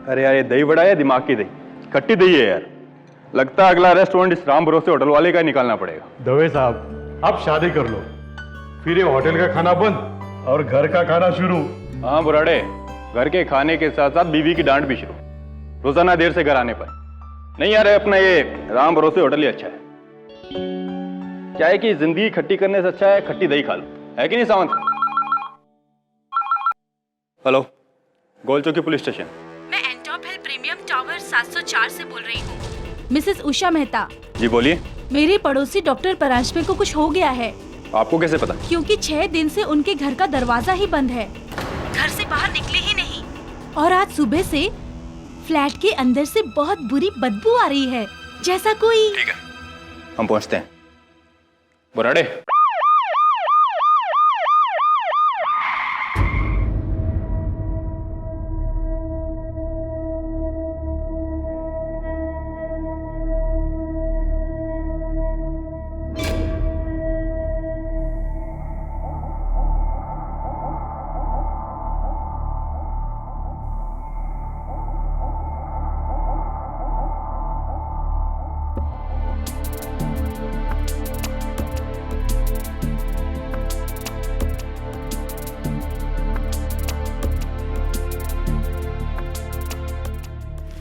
अरे यार, ये दही बड़ा है दिमाग की दही? खट्टी दही है यार। लगता है अगला रेस्टोरेंट इस राम भरोसे होटल वाले का ही निकालना पड़ेगा। दवे साहब, आप शादी कर लो, फिर ये होटल का खाना बंद और घर का खाना शुरू। हाँ बुराड़े, घर के खाने के साथ साथ बीवी की डांट भी शुरू, रोजाना देर से घर आने पर। नहीं यार, अपना ये राम भरोसे होटल ही अच्छा है। क्या है कि जिंदगी खट्टी करने से अच्छा है खट्टी दही खा लो, है कि नहीं सावंत? हेलो, गोल चौकी पुलिस स्टेशन। मैं एंटॉप हिल प्रीमियम टावर 704 से बोल रही हूँ। मिसेस उषा मेहता। जी बोलिए। मेरे पड़ोसी डॉक्टर परांजपे को कुछ हो गया है। आपको कैसे पता? क्योंकि 6 दिन से उनके घर का दरवाजा ही बंद है, घर से बाहर निकले ही नहीं। और आज सुबह से फ्लैट के अंदर से बहुत बुरी बदबू आ रही है, जैसा कोई। ठीक है, हम पहुंचते हैं। बुराड़े,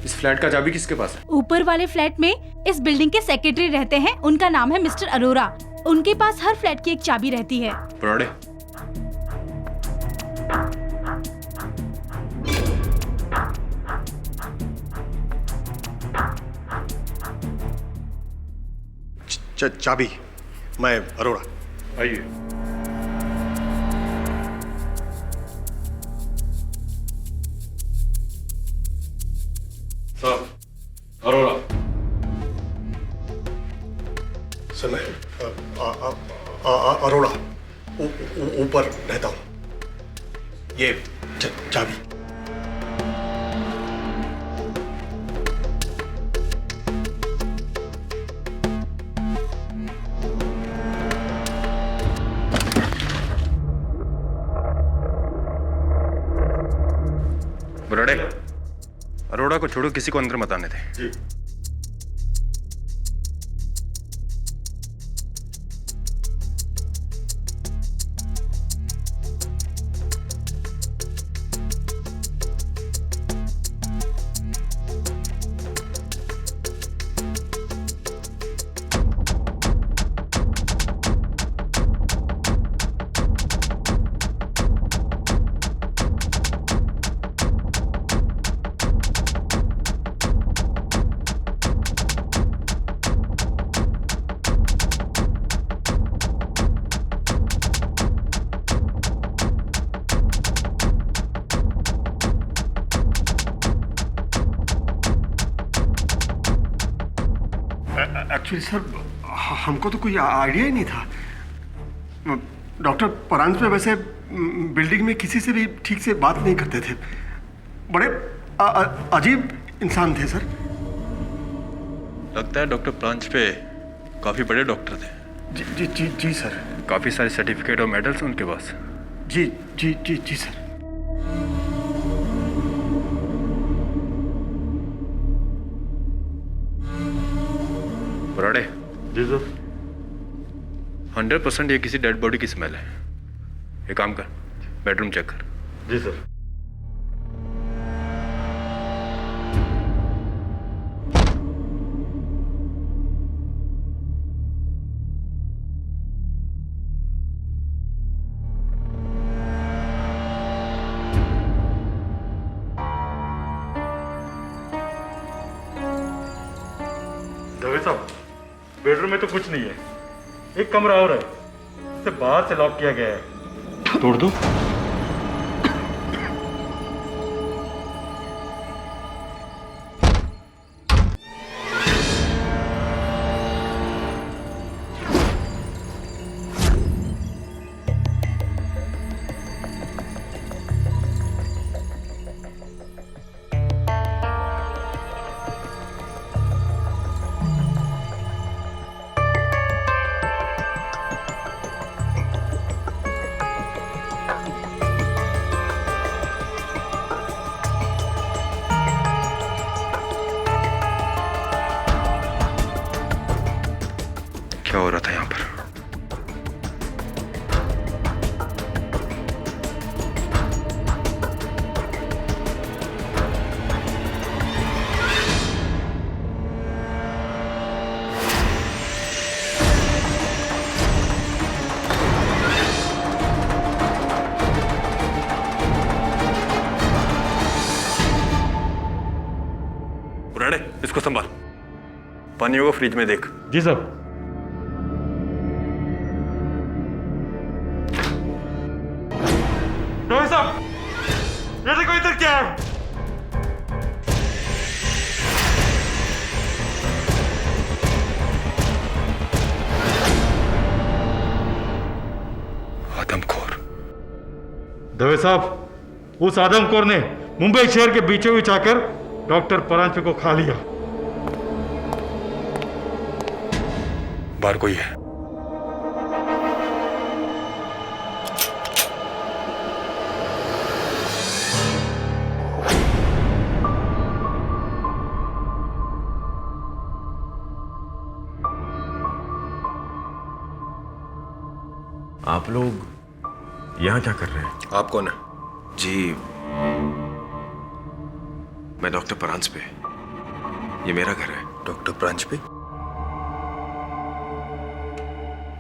इस फ्लैट का चाबी किसके पास है? ऊपर वाले फ्लैट में इस बिल्डिंग के सेक्रेटरी रहते हैं, उनका नाम है मिस्टर अरोरा। उनके पास हर फ्लैट की एक चाबी रहती है। बुराड़े, चाबी मैं अरोड़ा। आइए। साहब, अरोड़ा। सर मैं अरोड़ा ऊपर रहता हूँ। ये चाबी। बुराड़े, अरोड़ा को छोड़ो, किसी को अंदर मत आने दे। जी। एक्चुअली सर, हमको तो कोई आइडिया ही नहीं था। डॉक्टर परांजपे वैसे बिल्डिंग में किसी से भी ठीक से बात नहीं करते थे। बड़े अजीब इंसान थे सर। लगता है डॉक्टर परांजपे काफी बड़े डॉक्टर थे। जी जी जी जी सर। काफी सारे सर्टिफिकेट और मेडल्स उनके पास। जी जी जी जी सर। बुराड़े, जी सर। 100% ये किसी डेड बॉडी की स्मेल है। एक काम कर, बेडरूम चेक कर। जी सर। दवे साहब, बेडरूम में तो कुछ नहीं है। एक कमरा और है, इसे बाहर से लॉक किया गया है। तोड़ दो। इसको संभाल, पानियों को फ्रिज में देख। जी साहब। डॉक्टर साहब, ये देखो इधर क्या है। आदमखोर। दवे साहब, उस आदमखोर ने मुंबई शहर के बीचों बीच आकर डॉक्टर परांजपे को खा लिया। बाहर कोई है? आप लोग यहाँ क्या कर रहे हैं? आप कौन है? जी, मैं डॉक्टर परांजपे। ये मेरा घर है। डॉक्टर परांजपे?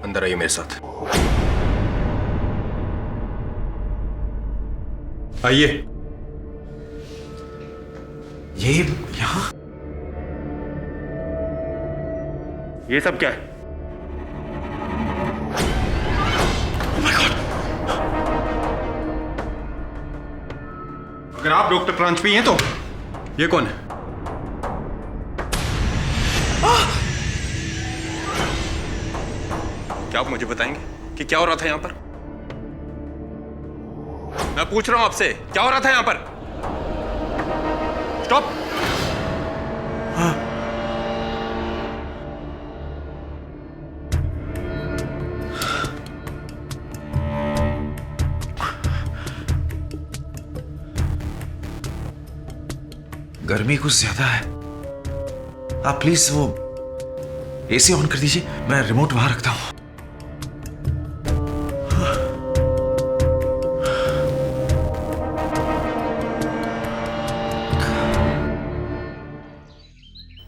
अंदर आइए मेरे साथ। आइए। ये यहाँ? ये सब क्या है? अगर आप डॉक्टर परांजपे हैं तो ये कौन है? क्या आप मुझे बताएंगे कि क्या हो रहा था यहां पर? मैं पूछ रहा हूं आपसे, क्या हो रहा था यहां पर? स्टॉप। गर्मी कुछ ज्यादा है। आप प्लीज वो एसी ऑन कर दीजिए, मैं रिमोट वहां रखता हूं।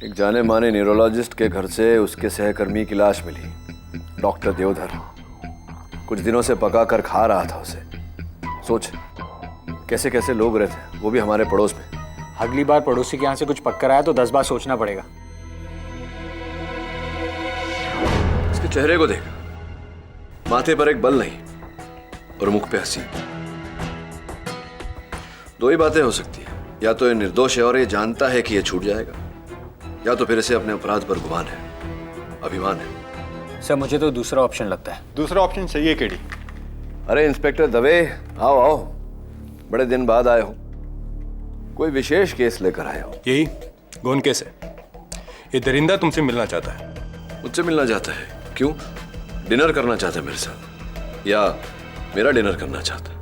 एक जाने माने न्यूरोलॉजिस्ट के घर से उसके सहकर्मी की लाश मिली, डॉक्टर देवधर। कुछ दिनों से पका कर खा रहा था उसे। सोच कैसे कैसे लोग रहते, वो भी हमारे पड़ोस में। अगली बार पड़ोसी के यहाँ से कुछ पककर आया तो 10 बार सोचना पड़ेगा। इसके चेहरे को देख, माथे पर एक बल नहीं और मुख पे हंसी। दो ही बातें हो सकती है, या तो ये निर्दोष है और ये जानता है कि ये छूट जाएगा, या तो फिर इसे अपने अपराध पर गुमान है, अभिमान है। सर मुझे तो दूसरा ऑप्शन लगता है। दूसरा ऑप्शन सही है केडी। अरे इंस्पेक्टर दवे, आओ आओ, बड़े दिन बाद आए हो। कोई विशेष केस लेकर आए हो? यही गौन केस है। ये दरिंदा तुमसे मिलना चाहता है। मुझसे मिलना चाहता है? क्यों? डिनर करना चाहता है मेरे साथ, या मेरा डिनर करना चाहता है?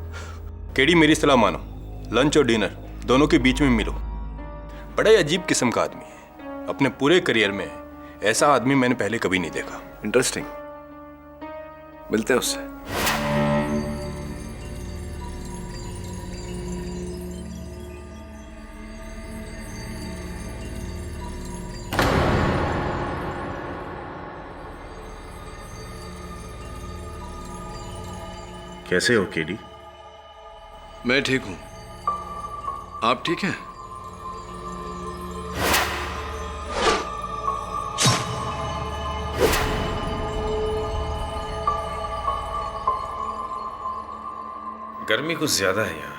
केडी मेरी सलाह मानो, लंच और डिनर दोनों के बीच में मिलो। बड़ा ही अजीब किस्म का आदमी है। अपने पूरे करियर में ऐसा आदमी मैंने पहले कभी नहीं देखा। इंटरेस्टिंग, मिलते हैं उससे। कैसे हो केडी? मैं ठीक हूं, आप ठीक हैं? गर्मी कुछ ज्यादा है यहाँ।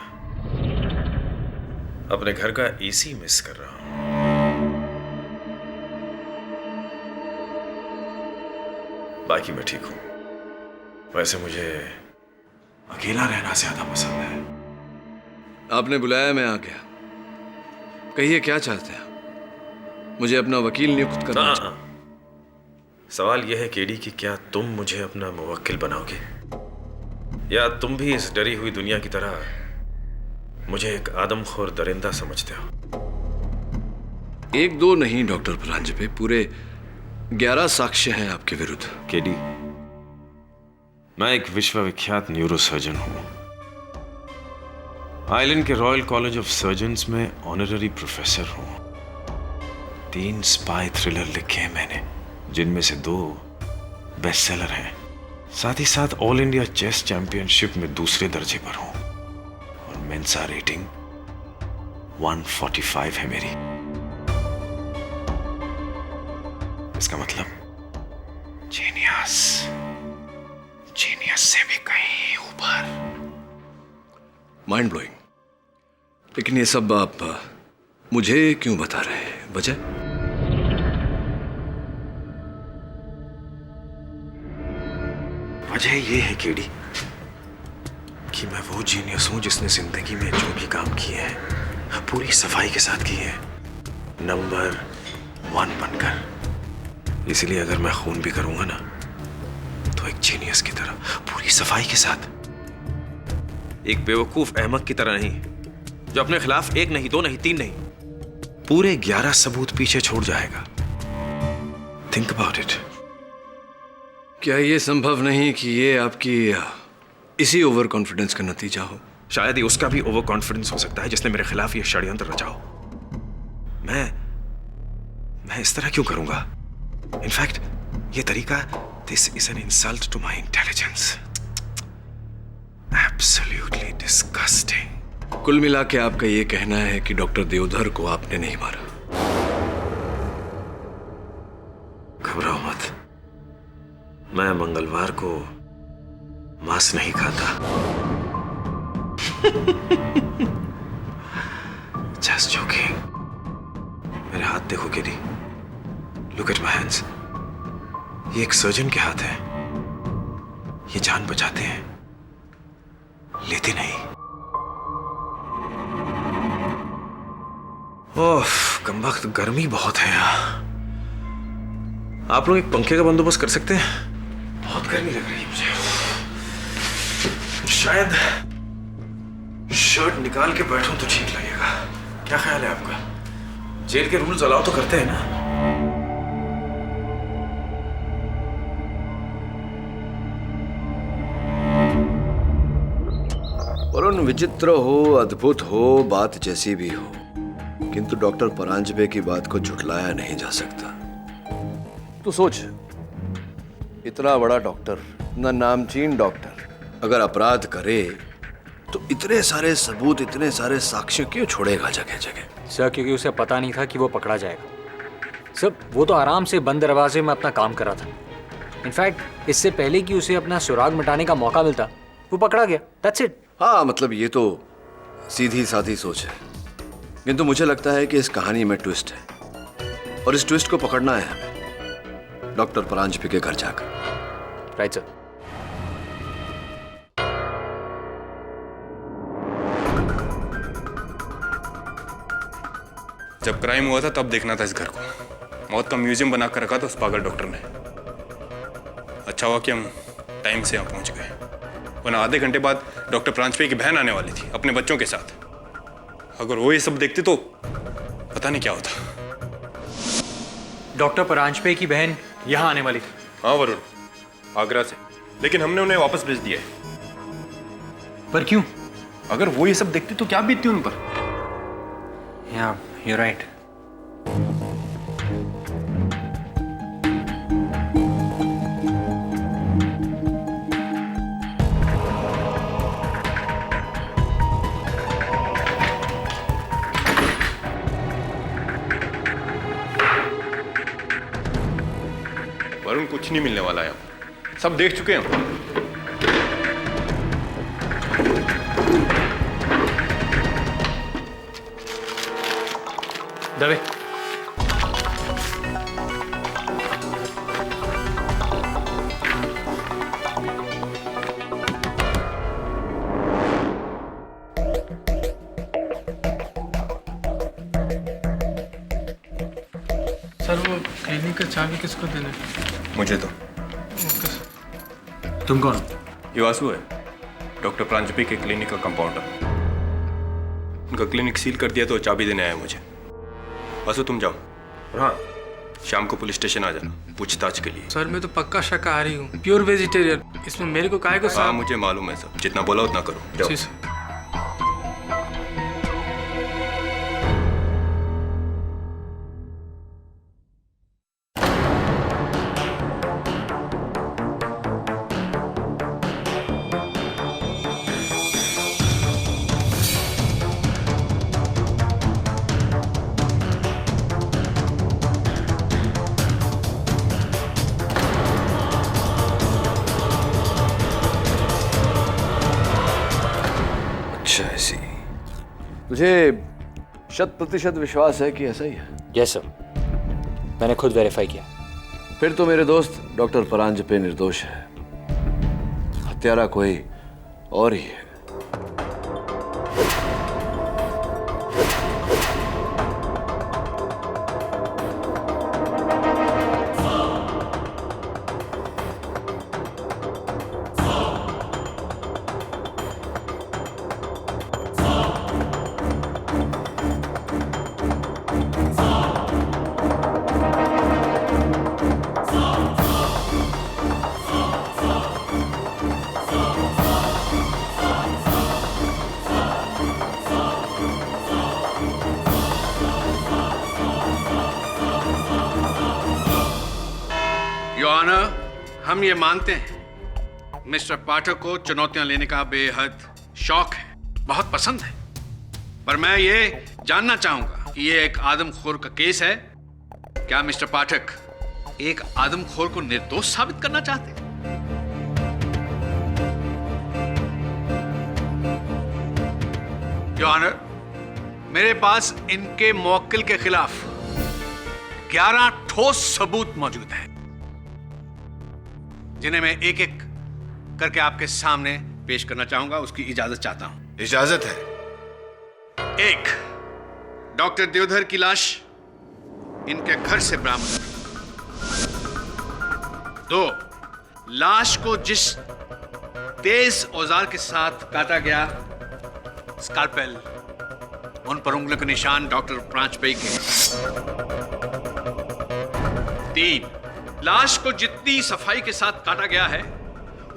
अपने घर का एसी मिस कर रहा हूं। बाकी मैं ठीक हूं। वैसे मुझे अकेला रहना ज्यादा पसंद है। आपने बुलाया, मैं आ गया। कहिए क्या चाहते हैं? मुझे अपना वकील नियुक्त करना चाहिए। सवाल यह है केडी कि क्या तुम मुझे अपना मुवक्किल बनाओगे, या तुम भी इस डरी हुई दुनिया की तरह मुझे एक आदमखोर दरिंदा समझते हो? एक दो नहीं डॉक्टर परांजपे, पूरे 11 साक्ष्य हैं आपके विरुद्ध। केडी, मैं एक विश्वविख्यात न्यूरोसर्जन हूं। आइलैंड के रॉयल कॉलेज ऑफ सर्जन्स में ऑनररी प्रोफेसर हूं। 3 स्पाई थ्रिलर लिखे हैं मैंने, जिनमें से 2 बेस्टसेलर हैं। साथ ही साथ ऑल इंडिया चेस चैंपियनशिप में दूसरे दर्जे पर हूं, और मेंसा रेटिंग 145 है मेरी। इसका मतलब जीनियस, जीनियस से भी कहीं ऊपर। Mind blowing. लेकिन ये सब आप मुझे क्यों बता रहे हैं? वजह? वजह ये है केडी कि मैं वो जीनियस हूं जिसने जिंदगी में जो भी काम किए हैं पूरी सफाई के साथ किए हैं, नंबर 1 बनकर। इसलिए अगर मैं खून भी करूंगा ना तो एक जीनियस की तरह, पूरी सफाई के साथ। एक बेवकूफ अहमक की तरह नहीं जो अपने खिलाफ 1 नहीं 2 नहीं 3 नहीं पूरे 11 सबूत पीछे छोड़ जाएगा। Think about it. क्या ये संभव नहीं कि ये आपकी इसी ओवर कॉन्फिडेंस का नतीजा हो? शायद ही उसका भी ओवर कॉन्फिडेंस हो सकता है जिसने मेरे खिलाफ ये षड्यंत्र रचा हो। मैं इस तरह क्यों करूंगा? इनफैक्ट ये तरीका, this is an insult to my intelligence. Absolutely disgusting. कुल मिला के आपका ये कहना है कि डॉक्टर देवधर को आपने नहीं मारा? घबराओ मत, मैं मंगलवार को मांस नहीं खाता। Just joking। मेरे हाथ देखो KD, look at my hands. ये एक सर्जन के हाथ है। ये जान बचाते हैं, लेते नहीं। ओह कमबख्त, गर्मी बहुत है यहाँ। आप लोग एक पंखे का बंदोबस्त कर सकते हैं? बहुत गर्मी लग रही है मुझे। शायद शर्ट निकाल के बैठूं तो ठीक लगेगा। क्या ख्याल है आपका? जेल के रूल्स अलाउ तो करते हैं ना? वरुण, विचित्र हो, अद्भुत हो, बात जैसी भी हो, किंतु डॉक्टर परांजपे की बात को झुठलाया नहीं जा सकता। तू सोच, इतना बड़ा डॉक्टर, इतना नामचीन डॉक्टर, अगर अपराध करे तो इतने सारे सबूत, इतने सारे साक्ष्य क्यों छोड़ेगा जगह जगह? सर क्योंकि उसे पता नहीं था कि वो पकड़ा जाएगा। सर वो तो आराम से बंद दरवाजे में अपना काम कर रहा था। इनफैक्ट इससे पहले कि उसे अपना सुराग मिटाने का मौका मिलता वो पकड़ा गया। That's it. हाँ, मतलब ये तो सीधी साधी सोच है, किंतु मुझे लगता है कि इस कहानी में ट्विस्ट है और इस ट्विस्ट को पकड़ना है हमें डॉक्टर परांजपे के घर जाकर। Right sir. जब क्राइम हुआ था तब देखना था इस घर को। मौत का म्यूजियम बना कर रखा था उस पागल डॉक्टर ने। अच्छा हुआ कि हम टाइम से यहाँ पहुंच गए, वरना आधे घंटे बाद डॉक्टर परांजपे की बहन आने वाली थी अपने बच्चों के साथ। अगर वो ये सब देखते तो पता नहीं क्या होता। डॉक्टर परांजपे की बहन यहाँ आने वाली थी। हाँ वरुण, आगरा से, लेकिन हमने उन्हें वापस भेज दिया है। पर क्यों? अगर वो ये सब देखते तो क्या बीतती उन पर? या you're right। वरुण, कुछ नहीं मिलने वाला है, सब देख चुके हैं हम। दवे। सर वो क्लिनिक का चाबी किसको देना है? मुझे तो। तुम कौन? ये वासु है, डॉक्टर परांजपे के क्लिनिक का कंपाउंडर। उनका क्लिनिक सील कर दिया तो चाबी देने आया मुझे। वासु तुम जाओ, हाँ शाम को पुलिस स्टेशन आ जाना पूछताछ के लिए। सर मैं तो पक्का शाकाहारी हूँ, प्योर वेजिटेरियन। इसमें मेरे को काहे को हाँ मुझे मालूम है सब, जितना बोला उतना करो। जाओ। जी सर। अच्छा ऐसी। तुझे 100% विश्वास है कि ऐसा ही है? यस सर, मैंने खुद वेरीफाई किया। फिर तो मेरे दोस्त डॉक्टर परांजपे निर्दोष है, हत्यारा कोई और ही है। योर ऑनर, हम ये मानते हैं मिस्टर पाठक को चुनौतियां लेने का बेहद शौक है, बहुत पसंद है। पर मैं ये जानना चाहूंगा कि ये एक आदमखोर का केस है। क्या मिस्टर पाठक एक आदमखोर को निर्दोष साबित करना चाहते हैं? योर ऑनर, मेरे पास इनके मुवक्किल के खिलाफ 11 ठोस सबूत मौजूद हैं, जिन्हें मैं एक एक करके आपके सामने पेश करना चाहूंगा। उसकी इजाजत चाहता हूं। इजाजत है। 1, डॉक्टर देवधर की लाश इनके घर से बरामद। 2, लाश को जिस तेज औजार के साथ काटा गया, स्कालपेल, उन पर उंगलियों के निशान डॉक्टर प्रांजपे के। 3, लाश को जितनी सफाई के साथ काटा गया है,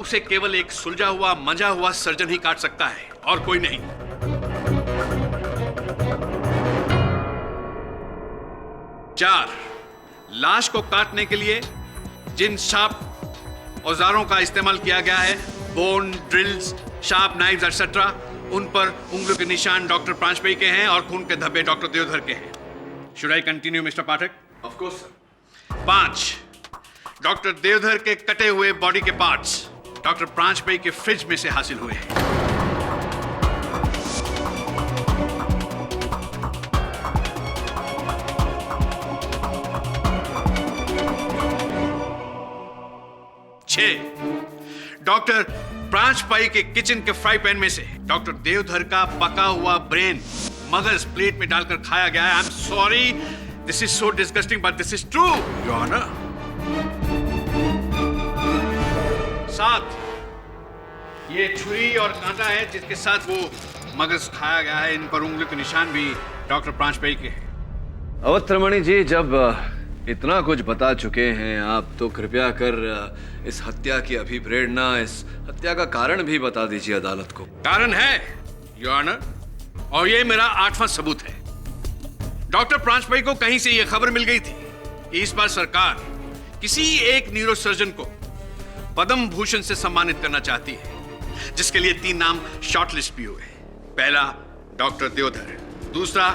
उसे केवल एक सुलझा हुआ मंजा हुआ सर्जन ही काट सकता है और कोई नहीं। 4, लाश को काटने के लिए जिन शार्प औजारों का इस्तेमाल किया गया है, bone, drills, sharp knives etcetera, उन पर उंगलियों के निशान डॉक्टर प्रांजपे के हैं और खून के धब्बे डॉक्टर देवधर के हैं। Should I continue mister Pathak? Of course sir. 5, doctor Devdhar के कटे हुए बॉडी के पार्ट्स डॉक्टर प्रांजपे के फ्रिज में से हासिल हुए हैं। 6, डॉक्टर प्रांजपे के किचन के फ्राई पैन में से डॉक्टर देवधर का पका हुआ ब्रेन मगज प्लेट में डालकर खाया गया है। I am sorry, this is so disgusting but this is true your honour. 7, ये छुरी और कांटा है जिसके साथ वो मगज खाया गया है। इन पर उंगलियों के निशान भी डॉक्टर प्रांजपे के हैं। अवत्रमणि जी, जब इतना कुछ बता चुके हैं आप, तो कृपया कर इस हत्या की अभिप्रेरणा, इस हत्या का कारण भी बता दीजिए अदालत को। कारण है योर ऑनर, और ये मेरा 8वां सबूत है। डॉक्टर प्रांजपे को कहीं से ये खबर मिल गई थी कि इस बार सरकार किसी एक न्यूरो सर्जन को पद्म भूषण से सम्मानित करना चाहती है, जिसके लिए 3 नाम शॉर्टलिस्ट भी हुए। पहला डॉक्टर देवधर, दूसरा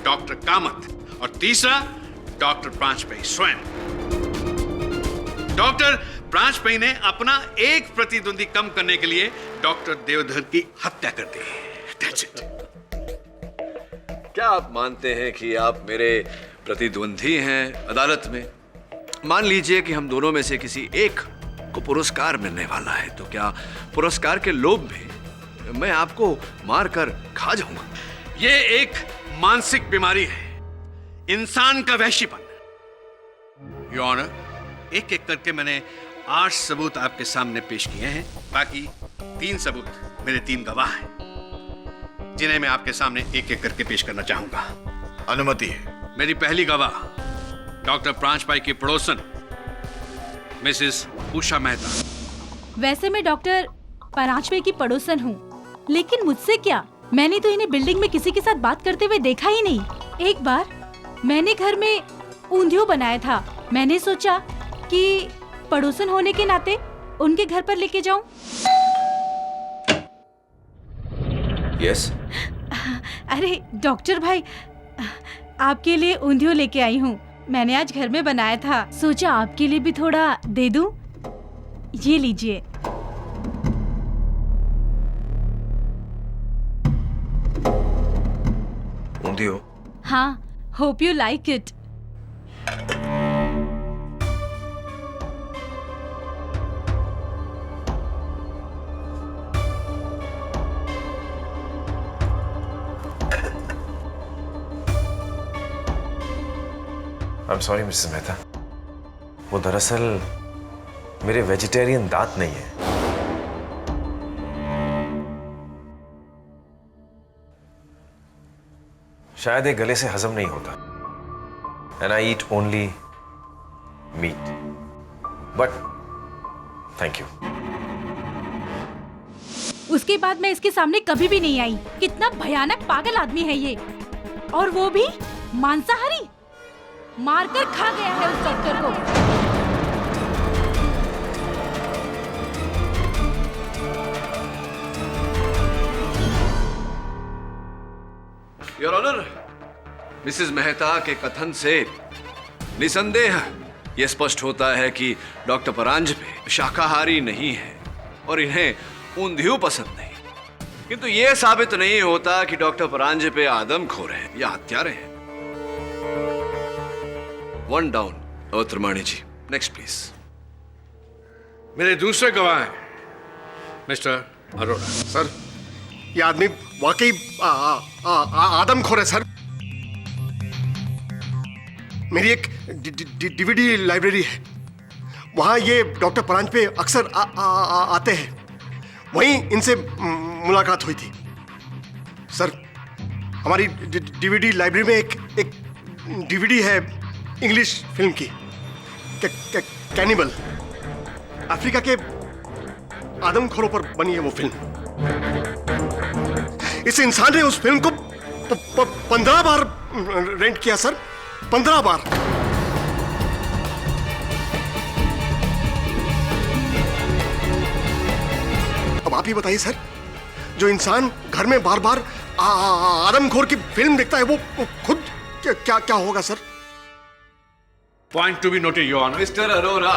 डॉक्टर कामत और तीसरा डॉक्टर प्रांजपे स्वयं। डॉक्टर प्रांजपे ने अपना एक प्रतिद्वंदी कम करने के लिए डॉक्टर देवधर की हत्या कर दी। That's it. क्या आप मानते हैं कि आप मेरे प्रतिद्वंदी हैं अदालत में? मान लीजिए कि हम दोनों में से किसी एक को पुरस्कार मिलने वाला है, तो क्या पुरस्कार के लोभ में मैं आपको मारकर खा जाऊंगा? ये एक मानसिक बीमारी है, इंसान का वहशीपन। योर ऑनर, एक एक करके मैंने 8 सबूत आपके सामने पेश किए हैं। बाकी 3 सबूत मेरे 3 गवाह हैं, जिन्हें मैं आपके सामने एक एक करके पेश करना चाहूंगा। अनुमति है। मेरी पहली गवाह डॉक्टर प्रांजपे की पड़ोसन मिसेस उषा मेहता। वैसे मैं डॉक्टर परांजपे की पड़ोसन हूँ, लेकिन मुझसे क्या, मैंने तो इन्हें बिल्डिंग में किसी के साथ बात करते हुए देखा ही नहीं। एक बार मैंने घर में ऊंधियो बनाया था, मैंने सोचा कि पड़ोसन होने के नाते उनके घर पर लेके जाऊं। यस। अरे डॉक्टर भाई, आपके लिए ऊंधियो लेके आई हूँ। मैंने आज घर में बनाया था, सोचा आपके लिए भी थोड़ा दे दूं। ये लीजिए। जानती हो। हाँ, hope you like it. I am sorry Mrs Mehta, वो दरअसल मेरे वेजिटेरियन दांत नहीं है। शायद ये गले से हजम नहीं होता। And I eat only meat. But thank you. उसके बाद मैं इसके सामने कभी भी नहीं आई। कितना भयानक पागल आदमी है ये, और वो भी मांसाहारी। मारकर खा गया है उस डॉक्टर को। योर ऑनर, मिसेस मेहता के कथन से निसंदेह यह स्पष्ट होता है कि डॉक्टर परांजपे शाकाहारी नहीं है और इन्हें ऊंधियू पसंद नहीं, किंतु यह साबित नहीं होता कि डॉक्टर परांजपे आदमखोर हैं या हत्यारे हैं। One down. Trimani ji, next please. मेरे दूसरे गवाह हैं मिस्टर अरोड़ा। सर, ये आदमी वाकई आदमखोर है सर। मेरी एक डीवीडी लाइब्रेरी है, वहां ये डॉक्टर परांजपे अक्सर आते हैं। वहीं इनसे मुलाकात हुई थी। सर, हमारी डीवीडी लाइब्रेरी में एक डीवीडी है इंग्लिश फिल्म की, कैनिबल। अफ्रीका के आदमखोरों पर बनी है वो फिल्म। इस इंसान ने उस फिल्म को 15 बार रेंट किया सर, 15 बार। अब आप ही बताइए सर, जो इंसान घर में बार बार आदमखोर की फिल्म देखता है, वो खुद क्या होगा sir? Point to be noted your honour. Mister Arora,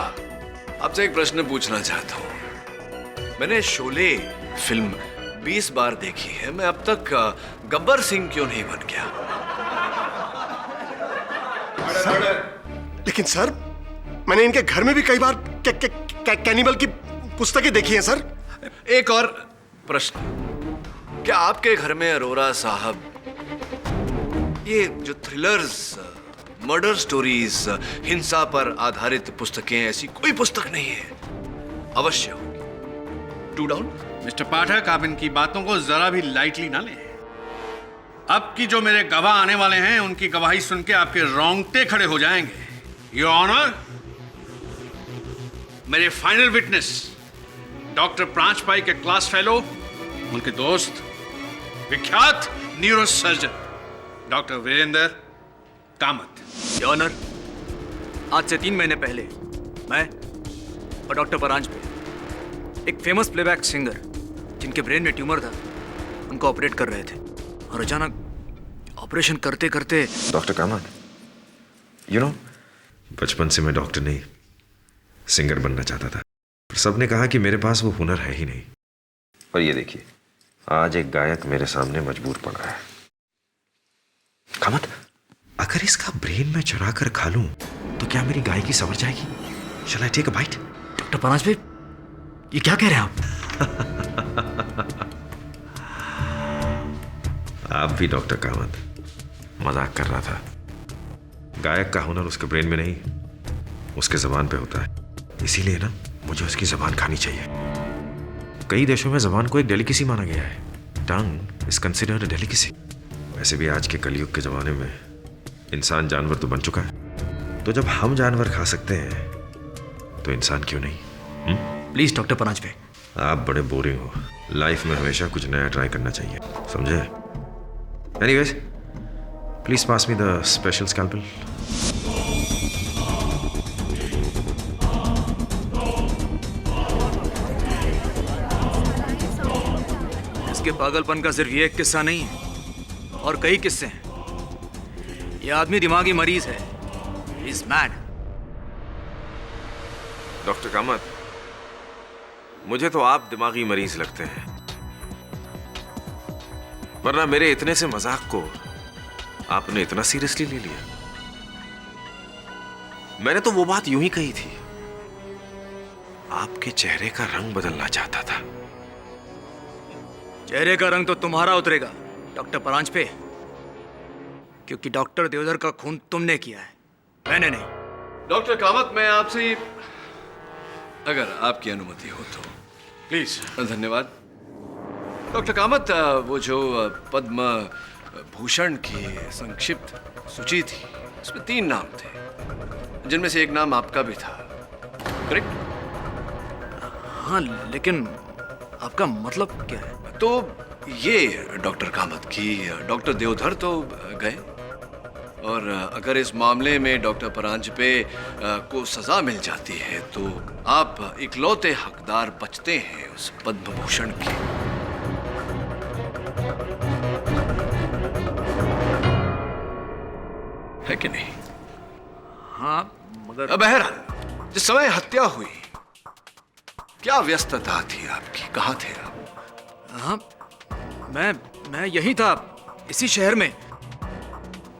आपसे एक प्रश्न पूछना चाहता हूं। मैंने शोले फिल्म 20 बार देखी है, मैं अब तक गब्बर सिंह क्यों नहीं बन गया? लेकिन सर, मैंने इनके घर में भी कई बार कैनिबल की पुस्तकें देखी हैं सर। एक और प्रश्न, क्या आपके घर में अरोरा साहब ये जो थ्रिलर्स, मर्डर स्टोरीज, हिंसा पर आधारित पुस्तकें, ऐसी कोई पुस्तक नहीं है? अवश्य होगी। To down. मिस्टर पाठक, आप इनकी बातों को जरा भी लाइटली ना लें। अब की जो मेरे गवाह आने वाले हैं, उनकी गवाही सुन के आपके रोंगटे खड़े हो जाएंगे। योर ऑनर, मेरे फाइनल विटनेस डॉक्टर प्रांजपाई के क्लास फेलो, उनके दोस्त, विख्यात neuro surgeon doctor Virendra Kamat. Your honour, आज से 3 महीने पहले मैं और डॉक्टर परांजपे एक फेमस प्लेबैक सिंगर जिनके ब्रेन में ट्यूमर था, उनको ऑपरेट कर रहे थे, और अचानक ऑपरेशन करते करते। डॉक्टर कामत, यू नो, बचपन से मैं डॉक्टर नहीं सिंगर बनना चाहता था, पर सबने कहा कि मेरे पास वो हुनर है ही नहीं। और ये देखिए, आज एक गायक मेरे सामने मजबूर पड़ा है। कामत, अगर इसका ब्रेन मैं चुरा कर खा लूं तो क्या मेरी गायकी संवर जाएगी? Shall I take a bite? Doctor Paranjape, ये क्या कह रहे हैं आप? आप भी डॉक्टर कामत, मजाक कर रहा था। गायक का हुनर उसके ब्रेन में नहीं, उसके जबान पे होता है। इसीलिए ना, मुझे उसकी जबान खानी चाहिए। कई देशों में जबान को एक डेलिकेसी माना गया है। Tongue is considered a delicacy. वैसे भी आज के कलयुग के जमाने में इंसान जानवर तो बन चुका है, तो जब हम जानवर खा सकते हैं तो इंसान क्यों नहीं? प्लीज डॉक्टर परांजपे, आप बड़े बोरिंग हो। लाइफ में हमेशा कुछ नया ट्राई करना चाहिए, समझे? Anyways, please pass me the special scalpel. इसके पागलपन का सिर्फ ये एक किस्सा नहीं है, और कई किस्से हैं। ये आदमी दिमागी मरीज है, इज मैड। डॉक्टर कामत, मुझे तो आप दिमागी मरीज लगते हैं, वरना मेरे इतने से मजाक को आपने इतना सीरियसली ले लिया? मैंने तो वो बात यूं ही कही थी। आपके चेहरे का रंग बदलना चाहता था। चेहरे का रंग तो तुम्हारा उतरेगा डॉक्टर परांजपे, क्योंकि डॉक्टर देवधर का खून तुमने किया है, मैंने नहीं। डॉक्टर कामत, मैं आपसे, अगर आपकी अनुमति हो तो। प्लीज। धन्यवाद। डॉक्टर कामत, वो जो पद्म भूषण की संक्षिप्त सूची थी, उसमें 3 नाम थे, जिनमें से एक नाम आपका भी था, करेक्ट? हाँ, लेकिन आपका मतलब क्या है? तो ये डॉक्टर कामत की डॉक्टर देवधर तो गए, और अगर इस मामले में डॉक्टर परांजपे को सजा मिल जाती है तो आप इकलौते हकदार बचते हैं उस पद्म भूषण की। है कि नहीं? हाँ, मगर बहरहाल, जिस समय हत्या हुई, क्या व्यस्तता थी आपकी? कहाँ थे आप? हाँ, मैं यही था, इसी शहर में।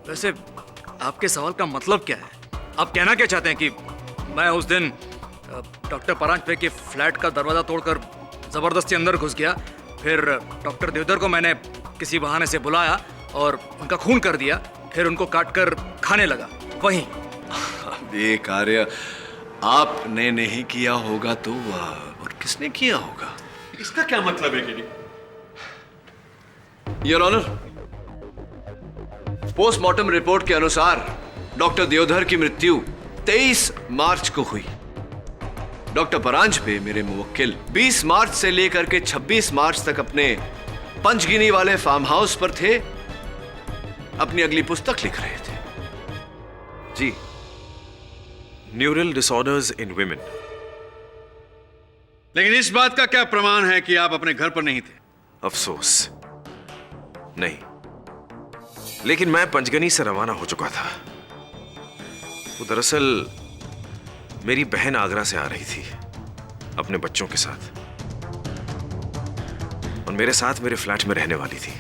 वैसे आपके सवाल का मतलब क्या है? आप कहना क्या चाहते हैं कि मैं उस दिन डॉक्टर परांजपे के फ्लैट का दरवाजा तोड़कर जबरदस्ती अंदर घुस गया, फिर डॉक्टर देवधर को मैंने किसी बहाने से बुलाया और उनका खून कर दिया, फिर उनको काटकर खाने लगा? वहीं ये कार्य आपने नहीं किया होगा तो और किसने किया होगा? इसका क्या मतलब है कि योर ऑनर, पोस्टमार्टम रिपोर्ट के अनुसार डॉक्टर देवधर की मृत्यु 23 मार्च को हुई। डॉक्टर परांजपे, मेरे मुवक्किल, 20 मार्च से लेकर के 26 मार्च तक अपने पंचगिनी वाले फार्म हाउस पर थे, अपनी अगली पुस्तक लिख रहे थे। जी। Neural disorders in women. लेकिन इस बात का क्या प्रमाण है कि आप अपने घर पर नहीं थे? अफसोस, नहीं। लेकिन मैं पंचगनी से रवाना हो चुका था। वो दरअसल मेरी बहन आगरा से आ रही थी अपने बच्चों के साथ, और मेरे साथ मेरे फ्लैट में रहने वाली थी।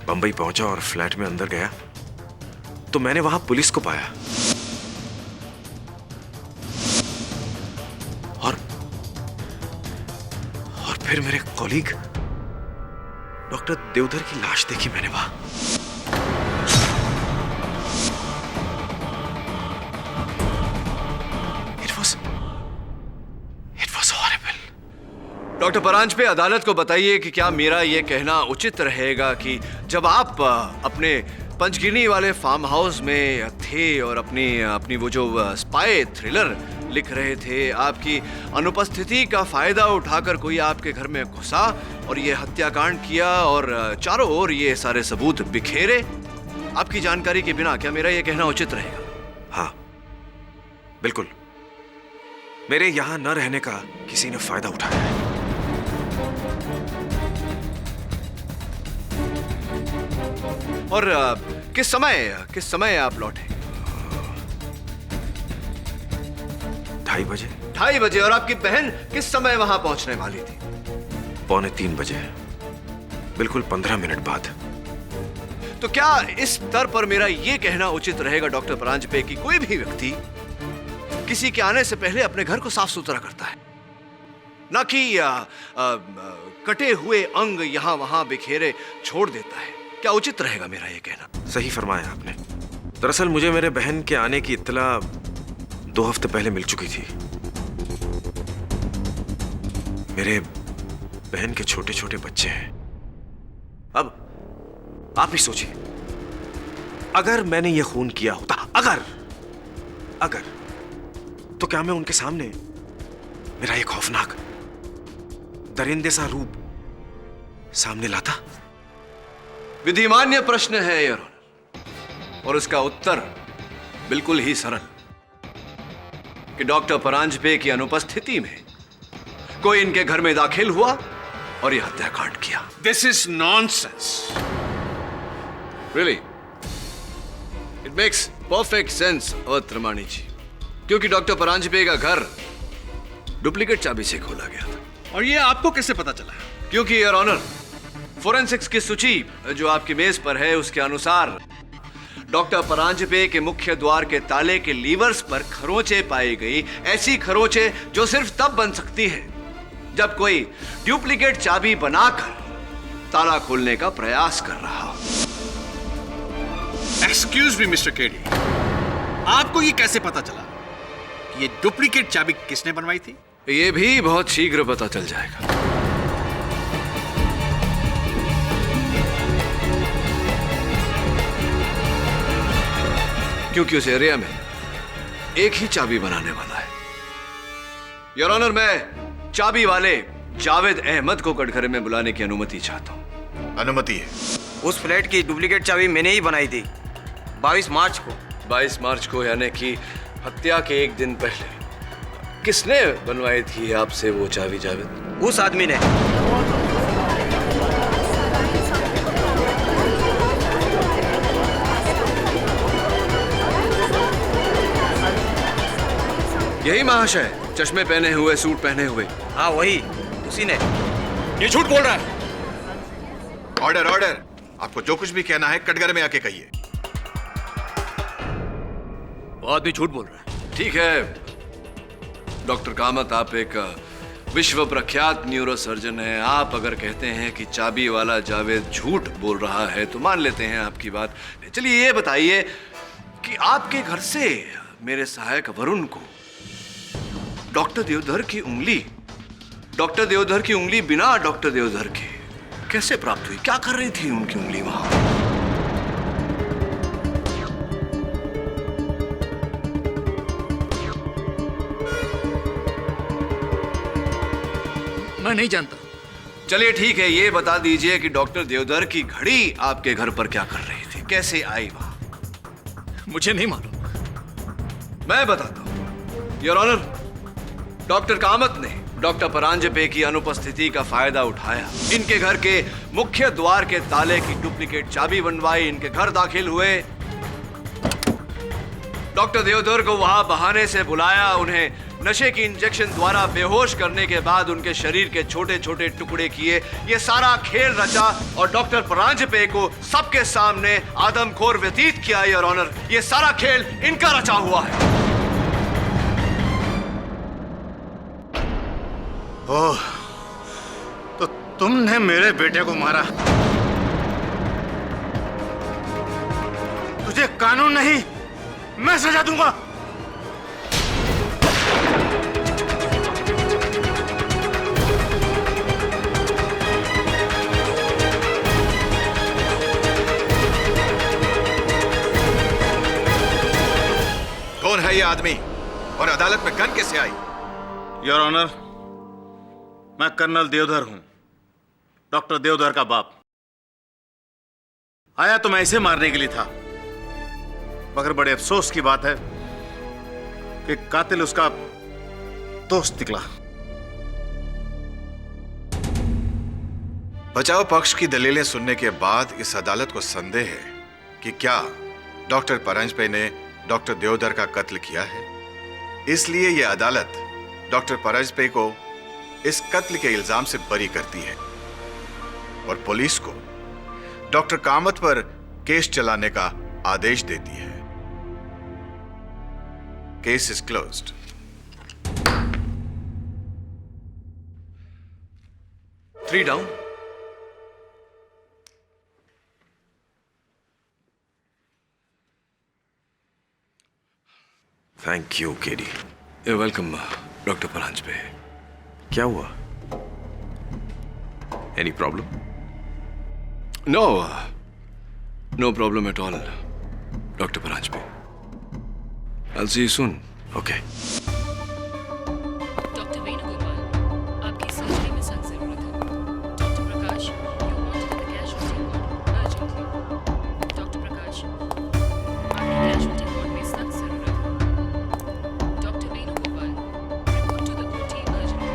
बंबई पहुंचा और फ्लैट में अंदर गया तो मैंने वहां पुलिस को पाया, और फिर मेरे कॉलीग डॉक्टर देवधर की लाश देखी मैंने वहां। It was horrible. Doctor Paranjape, अदालत को बताइए कि क्या मेरा यह कहना उचित रहेगा कि जब आप अपने पंचगिनी वाले फार्म हाउस में थे और अपनी वो जो स्पाई थ्रिलर लिख रहे थे, आपकी अनुपस्थिति का फायदा उठाकर कोई आपके घर में घुसा और ये हत्याकांड किया और चारों ओर ये सारे सबूत बिखेरे आपकी जानकारी के बिना? क्या मेरा ये कहना उचित रहेगा? हाँ, बिल्कुल। मेरे यहां न रहने का किसी ने फायदा उठाया है। और किस समय आप लौटे? 2:30 बजे। 2:30 बजे। और आपकी बहन किस समय वहां पहुंचने वाली थी? 2:45 बजे, बिल्कुल 15 मिनट बाद। तो क्या इस स्तर पर मेरा यह कहना उचित रहेगा डॉक्टर परांजपे कि कोई भी व्यक्ति किसी के आने से पहले अपने घर को साफ सुथरा करता है, ना कि कटे हुए अंग यहां वहां बिखेरे छोड़ देता है? क्या उचित रहेगा मेरा यह कहना? सही फरमाया आपने। दरअसल मुझे मेरे बहन के आने की इत्तला 2 हफ्ते पहले मिल चुकी थी। मेरे बहन के छोटे छोटे बच्चे हैं। अब आप ही सोचिए, अगर मैंने यह खून किया होता, अगर तो क्या मैं उनके सामने मेरा एक खौफनाक दरिंदे सा रूप सामने लाता? विधिमान्य प्रश्न है योर ऑनर, और उसका उत्तर बिल्कुल ही सरल कि डॉक्टर परांजपे की अनुपस्थिति में कोई इनके घर में दाखिल हुआ और यह हत्याकांड किया। This is nonsense. Really, it makes perfect sense Trimani ji, क्योंकि डॉक्टर परांजपे का घर डुप्लीकेट चाबी से खोला गया था। और ये आपको कैसे पता चला? क्योंकि योर ऑनर, फोरेंसिक्स की सूची जो आपकी मेज पर है उसके अनुसार डॉक्टर परांजपे के मुख्य द्वार के ताले के लीवर्स पर खरोंचे पाई गई। ऐसी खरोंचे जो सिर्फ तब बन सकती है जब कोई डुप्लीकेट चाबी बनाकर ताला खोलने का प्रयास कर रहा हो। एक्सक्यूज मी मिस्टर केडी, आपको ये कैसे पता चला कि ये डुप्लीकेट चाबी किसने बनवाई थी? ये भी बहुत शीघ्र पता चल जाएगा। क्योंकि उस एरिया में एक ही चाबी बनाने वाला है। योर ऑनर, मैं चाबी वाले जावेद अहमद को कटघरे में बुलाने की अनुमति चाहता हूं। अनुमति है। उस फ्लैट की डुप्लीकेट चाबी मैंने ही बनाई थी 22 मार्च को। 22 मार्च को, यानी कि हत्या के एक दिन पहले। किसने बनवाई थी आपसे वो चाबी जावेद? उस आदमी ने। यही महाशय, चश्मे पहने हुए, सूट पहने हुए। हाँ वही, उसी ने। ये झूठ बोल रहा है। ऑर्डर ऑर्डर, आपको जो कुछ भी कहना है कटघरे में आके कहिए। वो आदमी झूठ बोल रहा है। ठीक है डॉक्टर कामत, आप एक विश्व प्रख्यात न्यूरोसर्जन हैं। आप अगर कहते हैं कि चाबी वाला जावेद झूठ बोल रहा है तो मान लेते हैं आपकी बात। चलिए ये बताइए कि आपके घर से मेरे सहायक वरुण को डॉक्टर देवधर की उंगली बिना डॉक्टर देवधर के कैसे प्राप्त हुई? क्या कर रही थी उनकी उंगली वहां? मैं नहीं जानता। चलिए ठीक है, ये बता दीजिए कि डॉक्टर देवधर की घड़ी आपके घर पर क्या कर रही थी, कैसे आई वहां? मुझे नहीं मालूम। मैं बताता हूं योर ऑनर। डॉक्टर कामत ने डॉक्टर परांजपे की अनुपस्थिति का फायदा उठाया। इनके घर के मुख्य द्वार के ताले की डुप्लीकेट चाबी बनवाई, इनके घर दाखिल हुए। डॉक्टर देवधर को वहां बहाने से बुलाया, उन्हें नशे की इंजेक्शन द्वारा बेहोश करने के बाद उनके शरीर के छोटे छोटे टुकड़े किए। ये सारा खेल रचा और डॉक्टर परांजपे को सबके सामने आदमखोर व्यतीत किया। योर ऑनर, ये सारा खेल इनका रचा हुआ है। ओह, तो तुमने मेरे बेटे को मारा? तुझे कानून नहीं, मैं सजा दूंगा। कौन है ये आदमी और अदालत में गन कैसे आई? योर ऑनर, मैं कर्नल देवधर हूं, डॉक्टर देवधर का बाप। आया तो मैं इसे मारने के लिए था, मगर बड़े अफसोस की बात है कि कातिल उसका दोस्त निकला। बचाव पक्ष की दलीलें सुनने के बाद इस अदालत को संदेह है कि क्या डॉक्टर परांजपे ने डॉक्टर देवधर का कत्ल किया है। इसलिए यह अदालत डॉक्टर परांजपे को इस कत्ल के इल्जाम से बरी करती है और पुलिस को डॉक्टर कामत पर केस चलाने का आदेश देती है। Case is closed. Three down. Thank you KD. You're welcome, doctor Paranjape. क्या हुआ? Any problem? No problem at all, doctor Paranjape. I'll see you soon. Okay. Doctor Venugopal, आपकी सर्जरी में सख्त जरूरत है। Doctor Prakash, you wanted the casualty ward urgently. Doctor Prakash, आपकी casualty ward में सख्त जरूरत है। Doctor Venugopal, report to the OT urgently.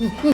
क्या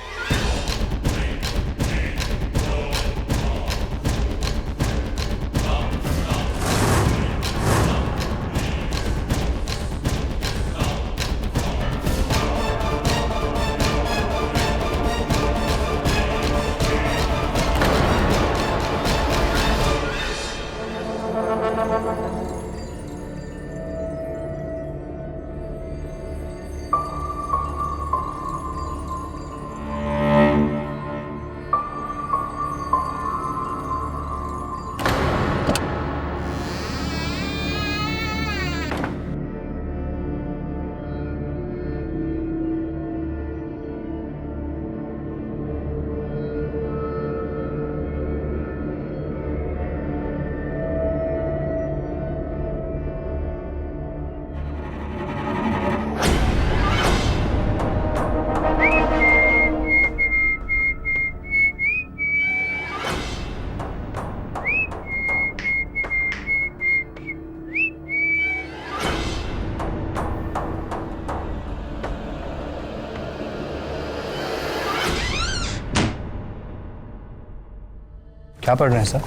पढ़ रहे हैं सर?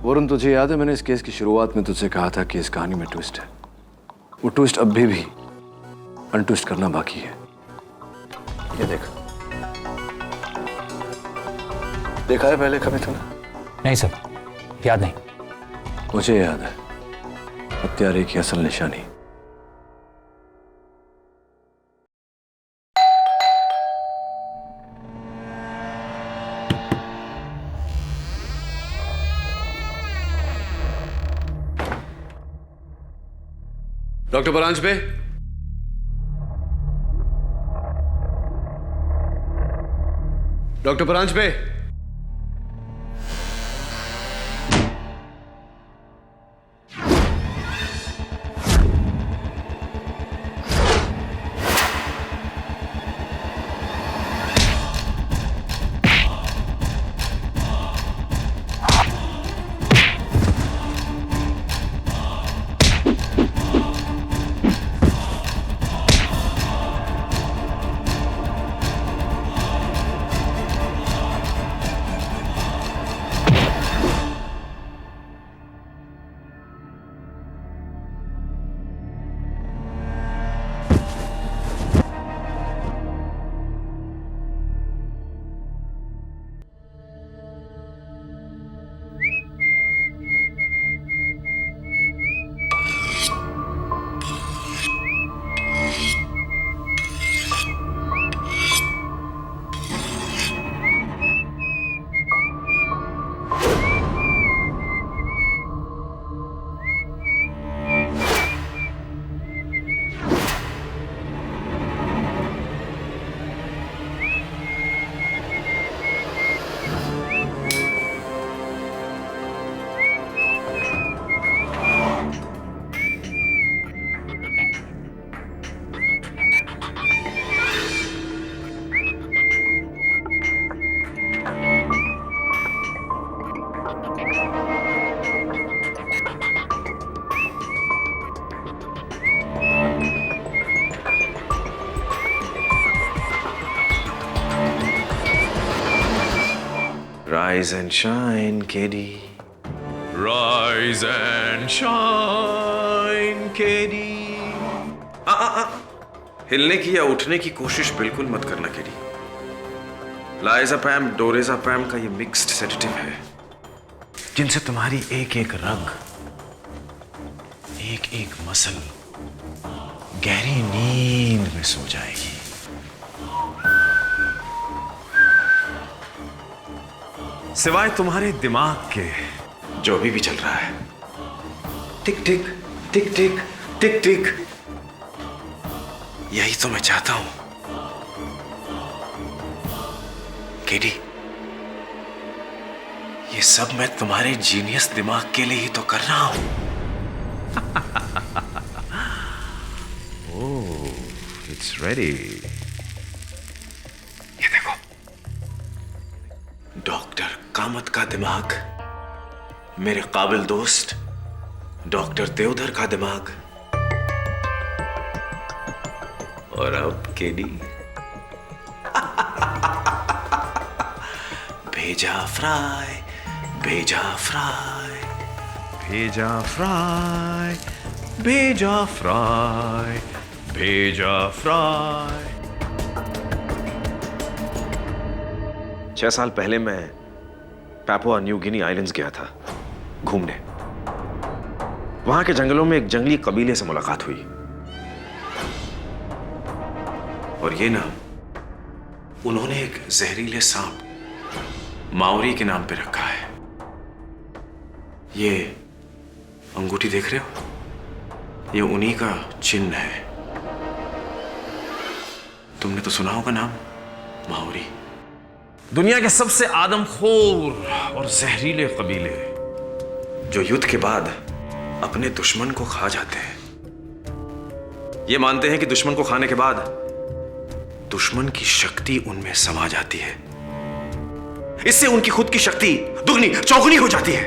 वरुण, तुझे याद है मैंने इस केस की शुरुआत में तुझसे कहा था कि इस कहानी में ट्विस्ट है। वो ट्विस्ट अब भी अनट्विस्ट करना बाकी है। ये देख, देखा है पहले कभी तूने? नहीं सर, याद नहीं। मुझे याद है, हत्यारे की असल निशानी। Doctor Paranjape, doctor Paranjape, Rise and shine, KD. Rise and shine, KD. हिलने की या उठने की कोशिश बिल्कुल मत करना केडी। लाइज़ापैम डोरेज़ापैम का ये मिक्स्ड सेडेटिव है जिनसे तुम्हारी एक एक रग, एक एक मसल गहरी नींद में सो जाएगी। सिवाय तुम्हारे दिमाग के जो भी चल रहा है, टिक टिक टिक टिक टिक टिक, यही तो मैं चाहता हूं केडी। ये सब मैं तुम्हारे जीनियस दिमाग के लिए ही तो कर रहा हूं। ओह, इट्स रेडी। ये देखो, डॉक्टर कामत का दिमाग मेरे काबिल दोस्त डॉक्टर देवधर का दिमाग और अब केडी भेजा फ्राई, भेजा फ्राई, भेजा फ्राई, भेजा फ्राई, भेजा फ्राई। 6 साल पहले मैं पापुआ न्यू गिनी आइलैंड्स गया था घूमने। वहां के जंगलों में एक जंगली कबीले से मुलाकात हुई और ये नाम उन्होंने एक जहरीले सांप माउरी के नाम पे रखा है। ये अंगूठी देख रहे हो? ये उन्हीं का चिन्ह है। तुमने तो सुना होगा नाम माउरी। दुनिया के सबसे आदमखोर और जहरीले कबीले जो युद्ध के बाद अपने दुश्मन को खा जाते हैं। ये मानते हैं कि दुश्मन को खाने के बाद दुश्मन की शक्ति उनमें समा जाती है। इससे उनकी खुद की शक्ति दुगनी चौगुनी हो जाती है।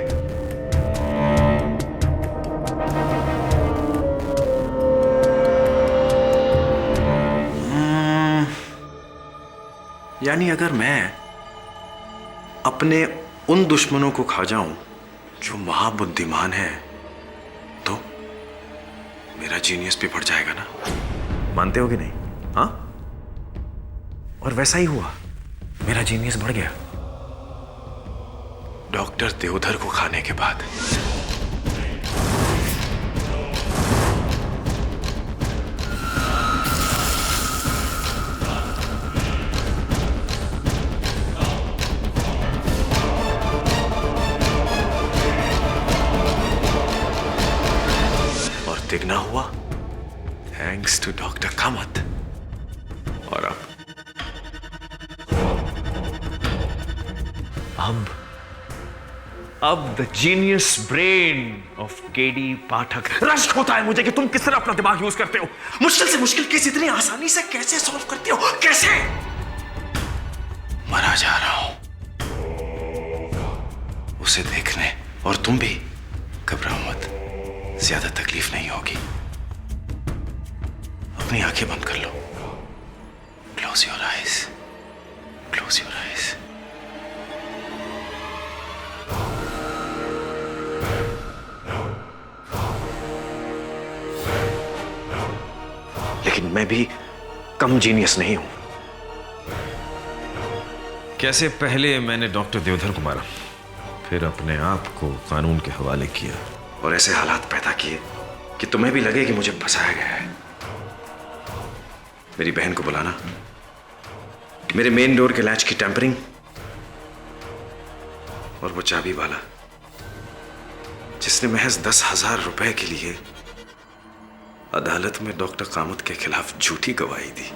यानी अगर मैं अपने उन दुश्मनों को खा जाऊं जो महाबुद्धिमान है तो मेरा जीनियस भी बढ़ जाएगा ना। मानते हो कि नहीं? हाँ, और वैसा ही हुआ। मेरा जीनियस बढ़ गया डॉक्टर देवधर को खाने के बाद। और तिगना हुआ थैंक्स टू डॉक्टर कामत। और अब the genius brain of KD Pathak. रश्क होता है मुझे कि तुम किस तरह अपना दिमाग यूज करते हो। मुश्किल से मुश्किल केस इतनी आसानी से कैसे सॉल्व करते हो? कैसे? मरा जा रहा हूं उसे देखने, और तुम भी घबराओ मत, ज्यादा तकलीफ नहीं होगी। अपनी आंखें बंद कर लो। Close your eyes, close your eyes. लेकिन मैं भी कम जीनियस नहीं हूं। कैसे पहले मैंने डॉक्टर देवधर को मारा, फिर अपने आप को कानून के हवाले किया और ऐसे हालात पैदा किए कि तुम्हें भी लगे कि मुझे फंसाया गया है। मेरी बहन को बुलाना, मेरे मेन डोर के लैच की टेम्परिंग और वो चाबी वाला जिसने महज 10,000 रुपए के लिए अदालत में डॉक्टर कामत के खिलाफ झूठी गवाही दी।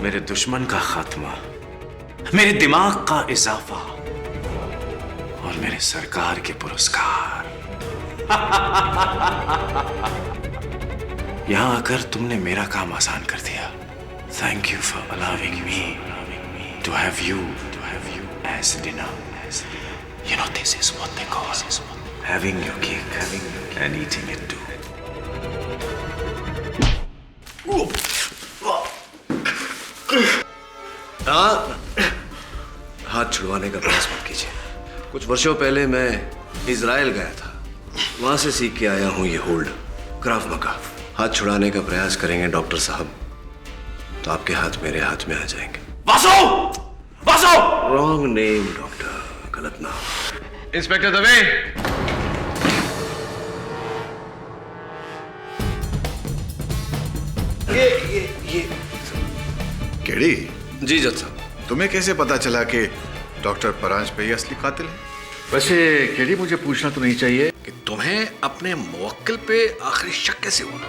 मेरे दुश्मन का खात्मा, मेरे दिमाग का इजाफा और मेरे सरकार के पुरस्कार। यहां आकर तुमने मेरा काम आसान कर दिया। Thank you for allowing me to have you as dinner. You know, this is what they call having your cake and eating it too. हाथ छुड़वाने का प्रयास मत कीजिए। कुछ वर्षों पहले मैं इजराइल गया था, वहां से सीख के आया हूं ये होल्ड, क्राव मगा। हाथ छुड़ाने का प्रयास करेंगे डॉक्टर साहब तो आपके हाथ मेरे हाथ में आ जाएंगे। Vasu! Vasu! Wrong name doctor, गलत नाम। इंस्पेक्टर दवे, ये केडी जी जज साहब, तुम्हें कैसे पता चला कि डॉक्टर परांज पे ही असली कातिल है? वैसे केडी, मुझे पूछना तो नहीं चाहिए कि तुम्हें अपने मुवक्किल पे आखिरी शक कैसे हुआ?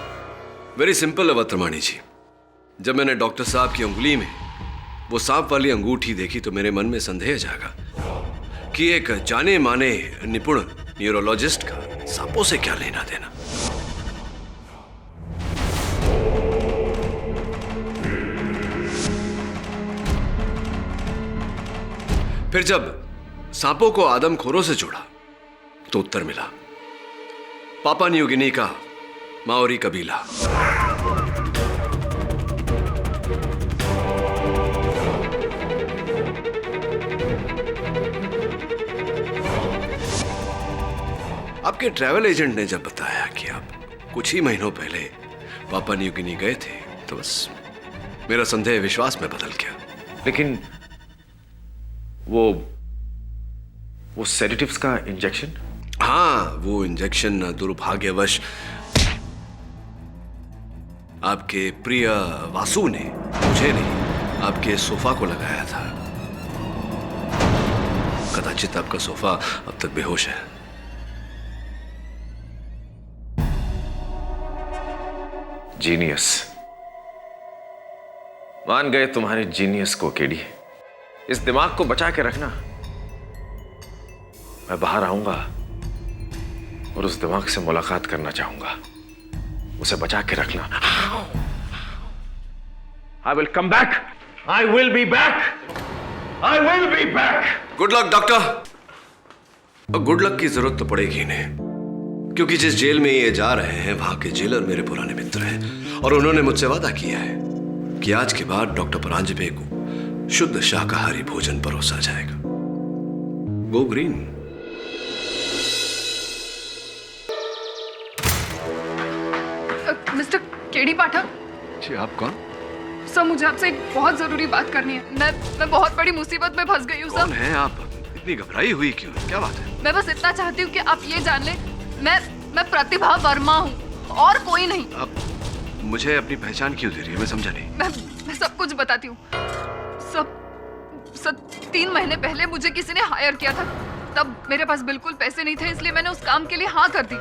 वेरी सिंपल अवत्रमाणी जी। जब मैंने डॉक्टर साहब की उंगली में वो सांप वाली अंगूठी देखी तो मेरे मन में संदेह जागा कि एक जाने माने निपुण न्यूरोलॉजिस्ट का सांपों से क्या लेना देना। फिर जब सांपों को आदमखोरों से जोड़ा तो उत्तर मिला, पापा न्यू गिनी का माओरी कबीला। आपके ट्रैवल एजेंट ने जब बताया कि आप कुछ ही महीनों पहले पापा न्यू गिनी गए थे तो बस मेरा संदेह विश्वास में बदल गया। लेकिन वो सेडेटिव्स का इंजेक्शन? हाँ, वो इंजेक्शन दुर्भाग्यवश आपके प्रिय वासु ने, मुझे नहीं, आपके सोफा को लगाया था। कदाचित आपका सोफा अब तक बेहोश है। जीनियस। मान गए तुम्हारे जीनियस को केडी। इस दिमाग को बचा के रखना। मैं बाहर आऊंगा और उस दिमाग से मुलाकात करना चाहूंगा। उसे बचा के रखना। I will come back. I will be back. I will be back. Good luck doctor. Good luck की जरूरत तो पड़ेगी इन्हें, क्योंकि जिस जेल में ये जा रहे हैं वहां के जेलर मेरे पुराने मित्र हैं और उन्होंने मुझसे वादा किया है कि आज के बाद डॉक्टर परांजपे को शुद्ध शाकाहारी भोजन परोसा जाएगा। Go green. मिस्टर केडी पाठक। जी, आप कौन? सर, मुझे आपसे एक बहुत जरूरी बात करनी है। मैं बहुत बड़ी मुसीबत में फंस गई हूँ सर। कौन है आप? इतनी घबराई हुई क्यों? क्या बात है? मैं बस इतना चाहती हूँ कि आप ये जान लें, मैं प्रतिभा वर्मा हूँ और कोई नहीं। आप मुझे अपनी पहचान क्यों दे रही है? मैं समझा नहीं। मैं सब कुछ बताती हूँ। सब 3 महीने पहले मुझे किसी ने हायर किया था। तब मेरे पास बिल्कुल पैसे नहीं थे, इसलिए मैंने उस काम के लिए हाँ कर दी।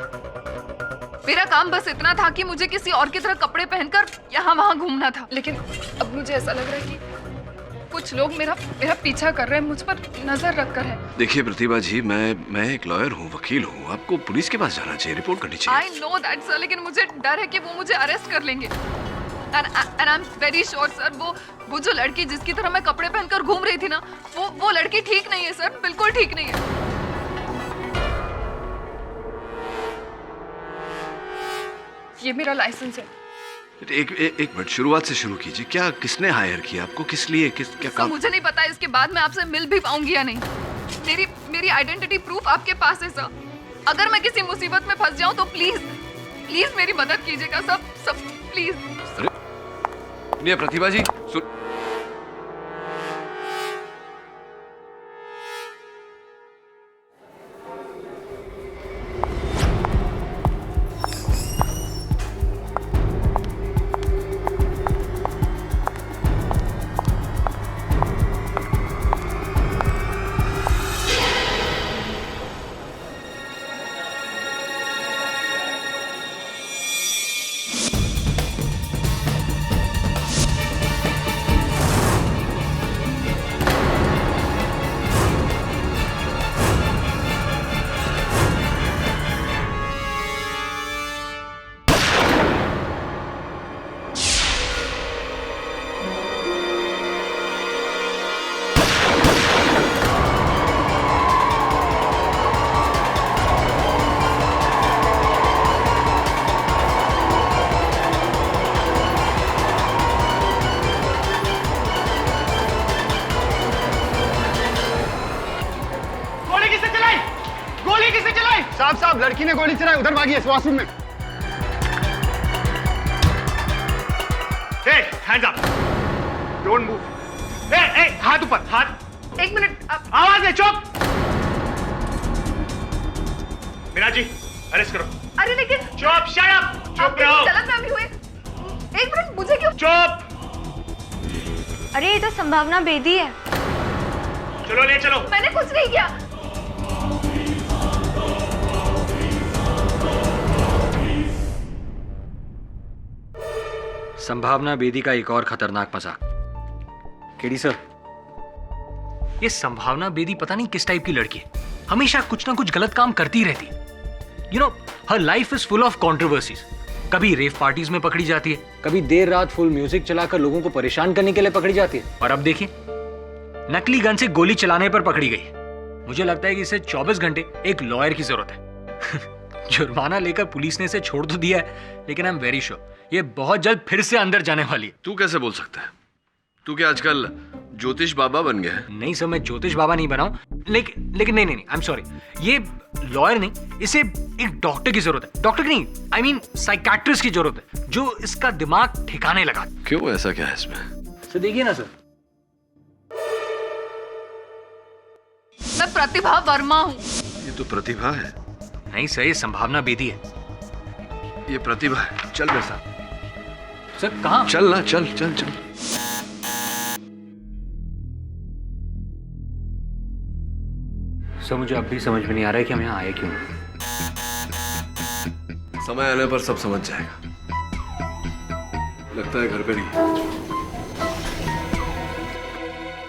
मेरा काम बस इतना था कि मुझे किसी और की तरह कपड़े पहनकर यहाँ वहाँ घूमना था। लेकिन अब मुझे ऐसा लग रहा है कि कुछ लोग मेरा पीछा कर रहे हैं, मुझ पर नजर रखकर है। देखिए प्रतिभा जी, मैं एक लॉयर हूँ, वकील हूँ। आपको पुलिस के पास जाना चाहिए, रिपोर्ट करनी चाहिए। I know that sir, लेकिन मुझे डर है कि वो मुझे अरेस्ट कर लेंगे। And I'm very sure sir, वो जो लड़की जिसकी तरह मैं कपड़े पहनकर घूम रही थी ना, वो लड़की ठीक नहीं है सर, बिल्कुल ठीक नहीं है। ये मेरा लाइसेंस है। एक मिनट, शुरुआत से शुरू कीजिए। क्या, किसने हायर किया आपको? किस लिए? क्या काम? मुझे नहीं पता। इसके बाद मैं आपसे मिल भी पाऊंगी या नहीं। मेरी आइडेंटिटी प्रूफ आपके पास है सर। अगर मैं किसी मुसीबत में फंस जाऊं तो प्लीज मेरी मदद कीजिएगा सब प्लीज। नहीं प्रतिभा जी, साहब लड़की ने गोली चलाई, उधर भागी है वॉशरूम में। Hands up, don't move. हाथ ऊपर, हाथ। एक मिनट, आवाज नहीं, चुप। मीना जी, अरेस्ट करो। अरे लेकिन चुप, शट अप, चुप रहो। गलतफहमी हुई। एक मिनट, मुझे क्यों? चुप। अरे ये तो संभावना बेदी है। चलो ले चलो। मैंने कुछ नहीं किया। संभावना बेदी का एक और खतरनाक मजाक। केडी सर, ये संभावना बेदी पता नहीं किस टाइप की लड़की है। हमेशा कुछ ना कुछ गलत काम करती रहती है। You know, her life is full of controversies. कभी रेव पार्टीज में पकड़ी जाती है, कभी देर रात फुल म्यूजिक चलाकर लोगों को परेशान करने के लिए पकड़ी जाती है, और अब देखिए नकली गन से गोली चलाने पर पकड़ी गई। मुझे लगता है कि इसे 24 घंटे एक लॉयर की जरूरत है। जुर्माना लेकर पुलिस ने इसे छोड़ तो दिया है, लेकिन आई एम वेरी श्योर ये बहुत जल्द फिर से अंदर जाने वाली है। तू कैसे बोल सकता है? तू क्या आजकल ज्योतिष बाबा बन गया है? नहीं सर, मैं ज्योतिष बाबा नहीं बना हूं, लेकिन नहीं, आई एम सॉरी, ये लॉयर नहीं, इसे एक डॉक्टर की जरूरत है। डॉक्टर नहीं, आई मीन साइकाट्रिस्ट की जरूरत है, जो इसका दिमाग ठिकाने लगा। क्यों, ऐसा क्या है इसमें? सर देखिए ना सर। मैं प्रतिभा वर्मा हूँ। ये तो प्रतिभा है। नहीं सर, ये संभावना बेदी है। ये प्रतिभा है। चल मेरे साथ। सर कहाँ? चल ना, चल चल चल। सर मुझे अब भी समझ में नहीं आ रहा है कि हम यहाँ आए क्यों। समय आने पर सब समझ जाएगा। लगता है घर पे नहीं।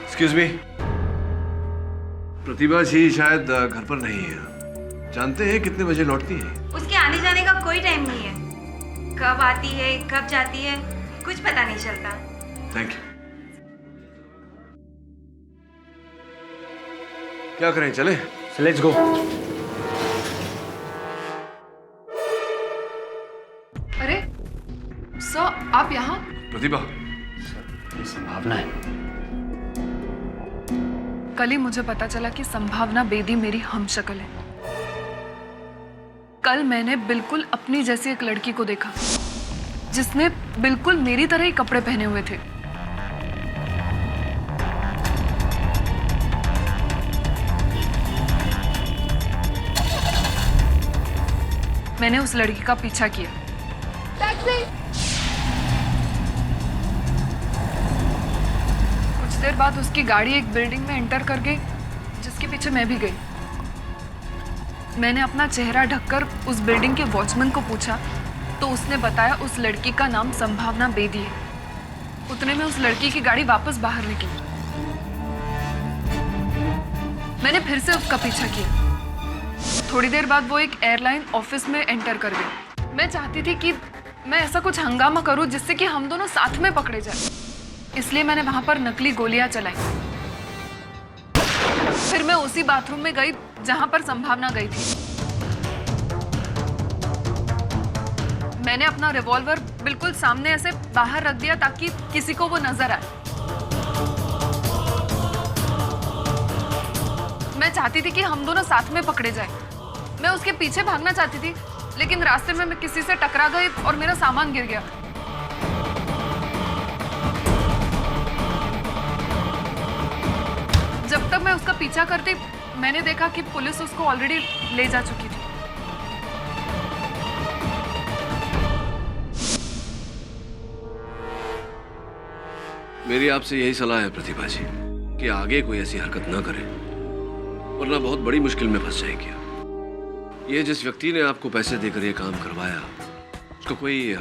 एक्सक्यूज मी, प्रतिभा जी शायद घर पर नहीं है। जानते हैं कितने बजे लौटती है? उसके आने जाने का कोई टाइम नहीं है। कब आती है, कब जाती है, कुछ पता नहीं चलता। Thank you. क्या करें, चले? Let's go. अरे सर, आप यहाँ? प्रतिभा, ये संभावना है। कल ही मुझे पता चला कि संभावना बेदी मेरी हमशक्ल है। कल मैंने बिल्कुल अपनी जैसी एक लड़की को देखा, जिसने बिल्कुल मेरी तरह ही कपड़े पहने हुए थे। मैंने उस लड़की का पीछा किया। कुछ देर बाद उसकी गाड़ी एक बिल्डिंग में एंटर कर गई, जिसके पीछे मैं भी गई। मैंने अपना चेहरा ढककर उस बिल्डिंग के वॉचमैन को पूछा, तो उसने बताया उस लड़की का नाम संभावना बेदी है। उतने में उस लड़की की गाड़ी वापस बाहर निकली। मैंने फिर से उसका पीछा किया। थोड़ी देर बाद वो एक एयरलाइन ऑफिस में एंटर कर गई। मैं चाहती थी कि मैं ऐसा कुछ हंगामा करूं जिससे कि हम दोनों साथ में पकड़े जाएं। इसलिए मैंने वहां पर नकली गोलियां चलाई। फिर मैं उसी बाथरूम में गई जहां पर संभावना गई थी। मैंने अपना रिवॉल्वर बिल्कुल सामने ऐसे बाहर रख दिया ताकि किसी को वो नजर आए। मैं चाहती थी कि हम दोनों साथ में पकड़े जाएं। मैं उसके पीछे भागना चाहती थी, लेकिन रास्ते में मैं किसी से टकरा गई और मेरा सामान गिर गया। जब तक मैं उसका पीछा करती, मैंने देखा कि पुलिस उसको ऑलरेडी ले जा चुकी थी। मेरी आपसे यही सलाह है प्रतिभा जी कि आगे कोई ऐसी हरकत ना करें, वरना बहुत बड़ी मुश्किल में फंस जाएंगे। ये जिस व्यक्ति ने आपको पैसे देकर ये काम करवाया, उसका कोई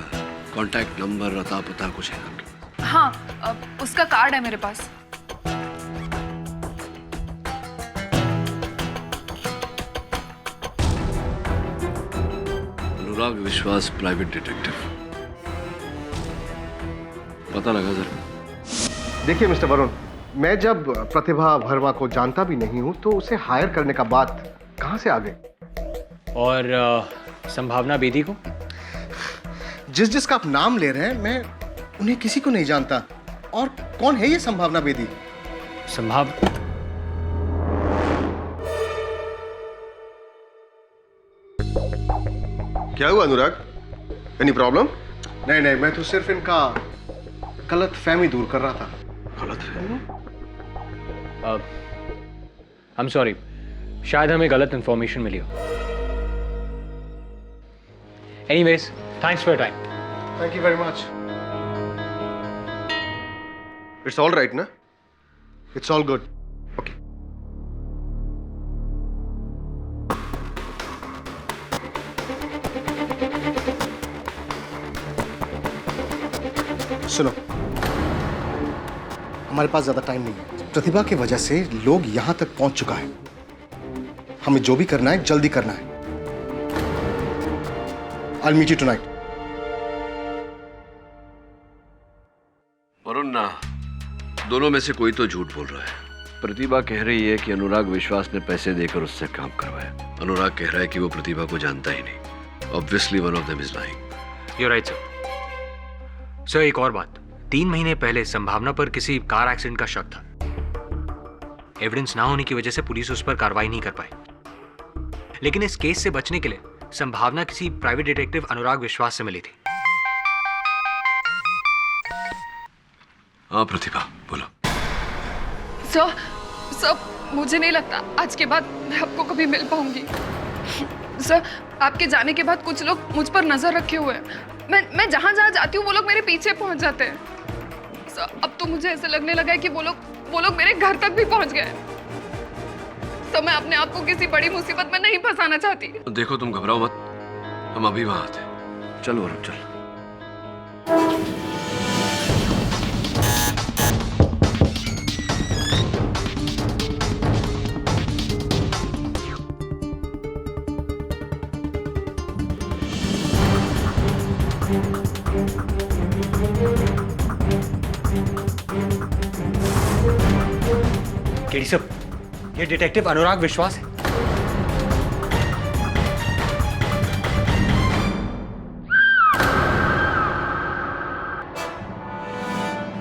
कांटेक्ट नंबर, अता पता कुछ है आपके पास? हाँ, उसका कार्ड है मेरे पास। अनुराग विश्वास, प्राइवेट डिटेक्टिव। पता लगा जरा। देखिए मिस्टर वरुण, मैं जब प्रतिभा वर्मा को जानता भी नहीं हूं, तो उसे हायर करने का बात कहां से आ गई? और संभावना बेदी को? जिसका आप नाम ले रहे हैं, मैं उन्हें किसी को नहीं जानता। और कौन है ये संभावना बेदी? क्या हुआ अनुराग? Any problem? नहीं, मैं तो सिर्फ इनका गलत फहमी दूर कर रहा था। गलत फहमी? आई एम सॉरी, शायद हमें गलत इंफॉर्मेशन मिली हो। Anyways, thanks for your time. Thank you very much. It's all right, na? It's all good. Okay. सुनो, हमारे पास ज्यादा टाइम नहीं है। प्रतिभा की वजह से लोग यहां तक पहुंच चुका है। हमें जो भी करना है जल्दी करना है। I'll meet you tonight. Varun, दोनों में से कोई तो झूठ बोल रहा है। प्रतिभा कह रही है कि अनुराग विश्वास ने पैसे देकर उससे काम करवाया। अनुराग कह रहा है कि वो प्रतिभा को जानता ही नहीं। Obviously one of them is lying. You right sir. Sir एक और बात, 3 महीने पहले संभावना पर किसी कार एक्सीडेंट का शक था। एविडेंस ना होने की वजह से पुलिस उस पर कार्रवाई नहीं कर पाई, लेकिन इस केस से बचने के लिए संभावना किसी प्राइवेट डिटेक्टिव अनुराग विश्वास से मिली थी। हाँ प्रतिभा बोलो। सर मुझे नहीं लगता आज के बाद मैं आपको कभी मिल पाऊंगी। सर आपके जाने के बाद कुछ लोग मुझ पर नजर रखे हुए हैं। मैं जहां जहां जाती हूँ वो लोग मेरे पीछे पहुंच जाते हैं। सर अब तो मुझे ऐसे लगने लगा है कि वो लोग मेरे घर तक भी पहुंच गए। तो मैं अपने आप को किसी बड़ी मुसीबत में नहीं फंसाना चाहती। देखो तुम घबराओ मत, हम अभी वहां आते हैं। चलो वरुण चल। केडी साहब, ये डिटेक्टिव अनुराग विश्वास है।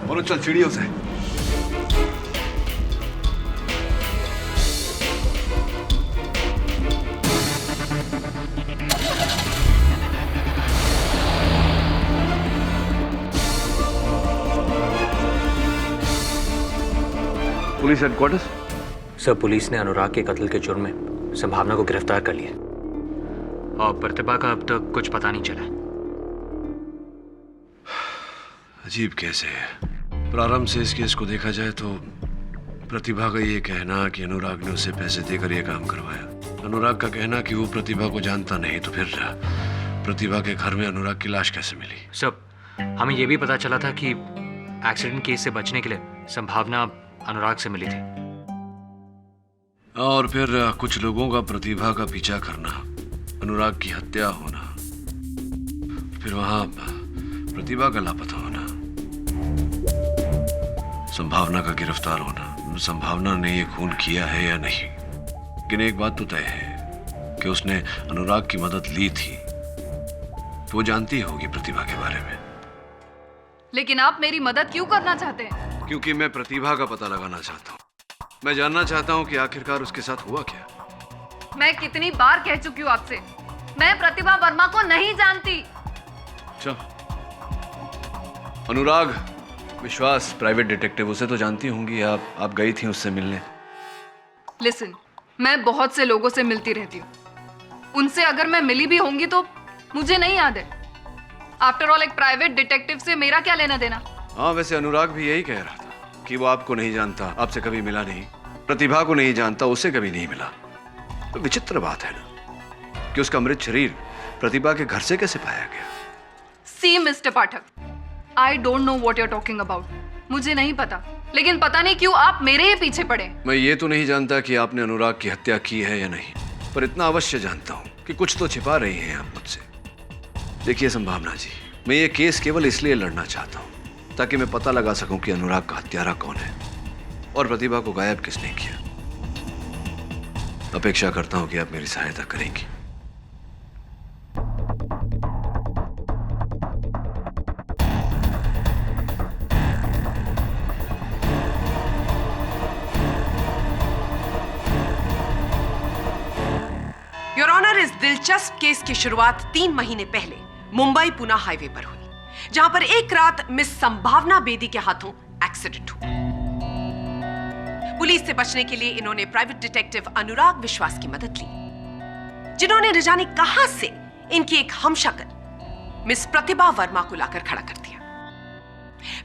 वरुण चल सीढ़ियों से। Police headquarters. सर पुलिस ने अनुराग के कत्ल के जुर्म में संभावना को गिरफ्तार कर लिया और प्रतिभा का अब तक कुछ पता नहीं चला। अजीब केस है। प्रारंभ से इस केस को देखा जाए तो प्रतिभा का ये कहना कि अनुराग ने उसे पैसे देकर यह काम करवाया, अनुराग का कहना कि वो प्रतिभा को जानता नहीं, तो फिर प्रतिभा के घर में अनुराग की लाश कैसे मिली? सर हमें यह भी पता चला था कि एक्सीडेंट केस से बचने के लिए संभावना अनुराग से मिली थी। और फिर कुछ लोगों का प्रतिभा का पीछा करना, अनुराग की हत्या होना, फिर वहां प्रतिभा का लापता होना, संभावना का गिरफ्तार होना। संभावना ने ये खून किया है या नहीं, लेकिन एक बात तो तय है कि उसने अनुराग की मदद ली थी, तो वो जानती होगी प्रतिभा के बारे में। लेकिन आप मेरी मदद क्यों करना चाहते हैं? क्योंकि मैं प्रतिभा का पता लगाना चाहता हूँ। मैं जानना चाहता हूँ कि आखिरकार उसके साथ हुआ क्या। मैं कितनी बार कह चुकी हूँ आपसे, मैं प्रतिभा वर्मा को नहीं जानती। अच्छा, अनुराग विश्वास प्राइवेट डिटेक्टिव, उसे तो जानती होंगी आप गई थी उससे मिलने। लिसन, मैं बहुत से लोगों से मिलती रहती हूँ, उनसे अगर मैं मिली भी होंगी तो मुझे नहीं याद है। आफ्टर ऑल एक प्राइवेट डिटेक्टिव से मेरा क्या लेना देना। हाँ वैसे अनुराग भी यही कह रहा था कि वो आपको नहीं जानता, आपसे कभी मिला नहीं, प्रतिभा को नहीं जानता, उसे कभी नहीं मिला। तो विचित्र बात है ना कि उसका मृत शरीर प्रतिभा के घर से कैसे पाया गया। See mister Pathak, I don't know what you are talking about. मुझे नहीं पता, लेकिन पता नहीं क्यों आप मेरे ही पीछे पड़े। मैं ये तो नहीं जानता कि आपने अनुराग की हत्या की है या नहीं, पर इतना अवश्य जानता हूं कि कुछ तो छिपा रही हैं आप मुझसे। देखिए संभावना जी, मैं ये केस केवल इसलिए लड़ना चाहता हूं ताकि मैं पता लगा सकूं कि अनुराग का हत्यारा कौन है और प्रतिभा को गायब किसने किया। अपेक्षा करता हूं कि आप मेरी सहायता करेंगी। योर ऑनर, इस दिलचस्प केस की शुरुआत 3 महीने पहले मुंबई पुणे हाईवे पर हुई, जहां पर एक रात मिस संभावना बेदी के हाथों एक्सीडेंट हुआ। पुलिस से बचने के लिए इन्होंने प्राइवेट डिटेक्टिव अनुराग विश्वास की मदद ली, जिन्होंने न जाने कहां से इनकी एक हमशक्ल मिस प्रतिभा वर्मा को लाकर खड़ा कर दिया।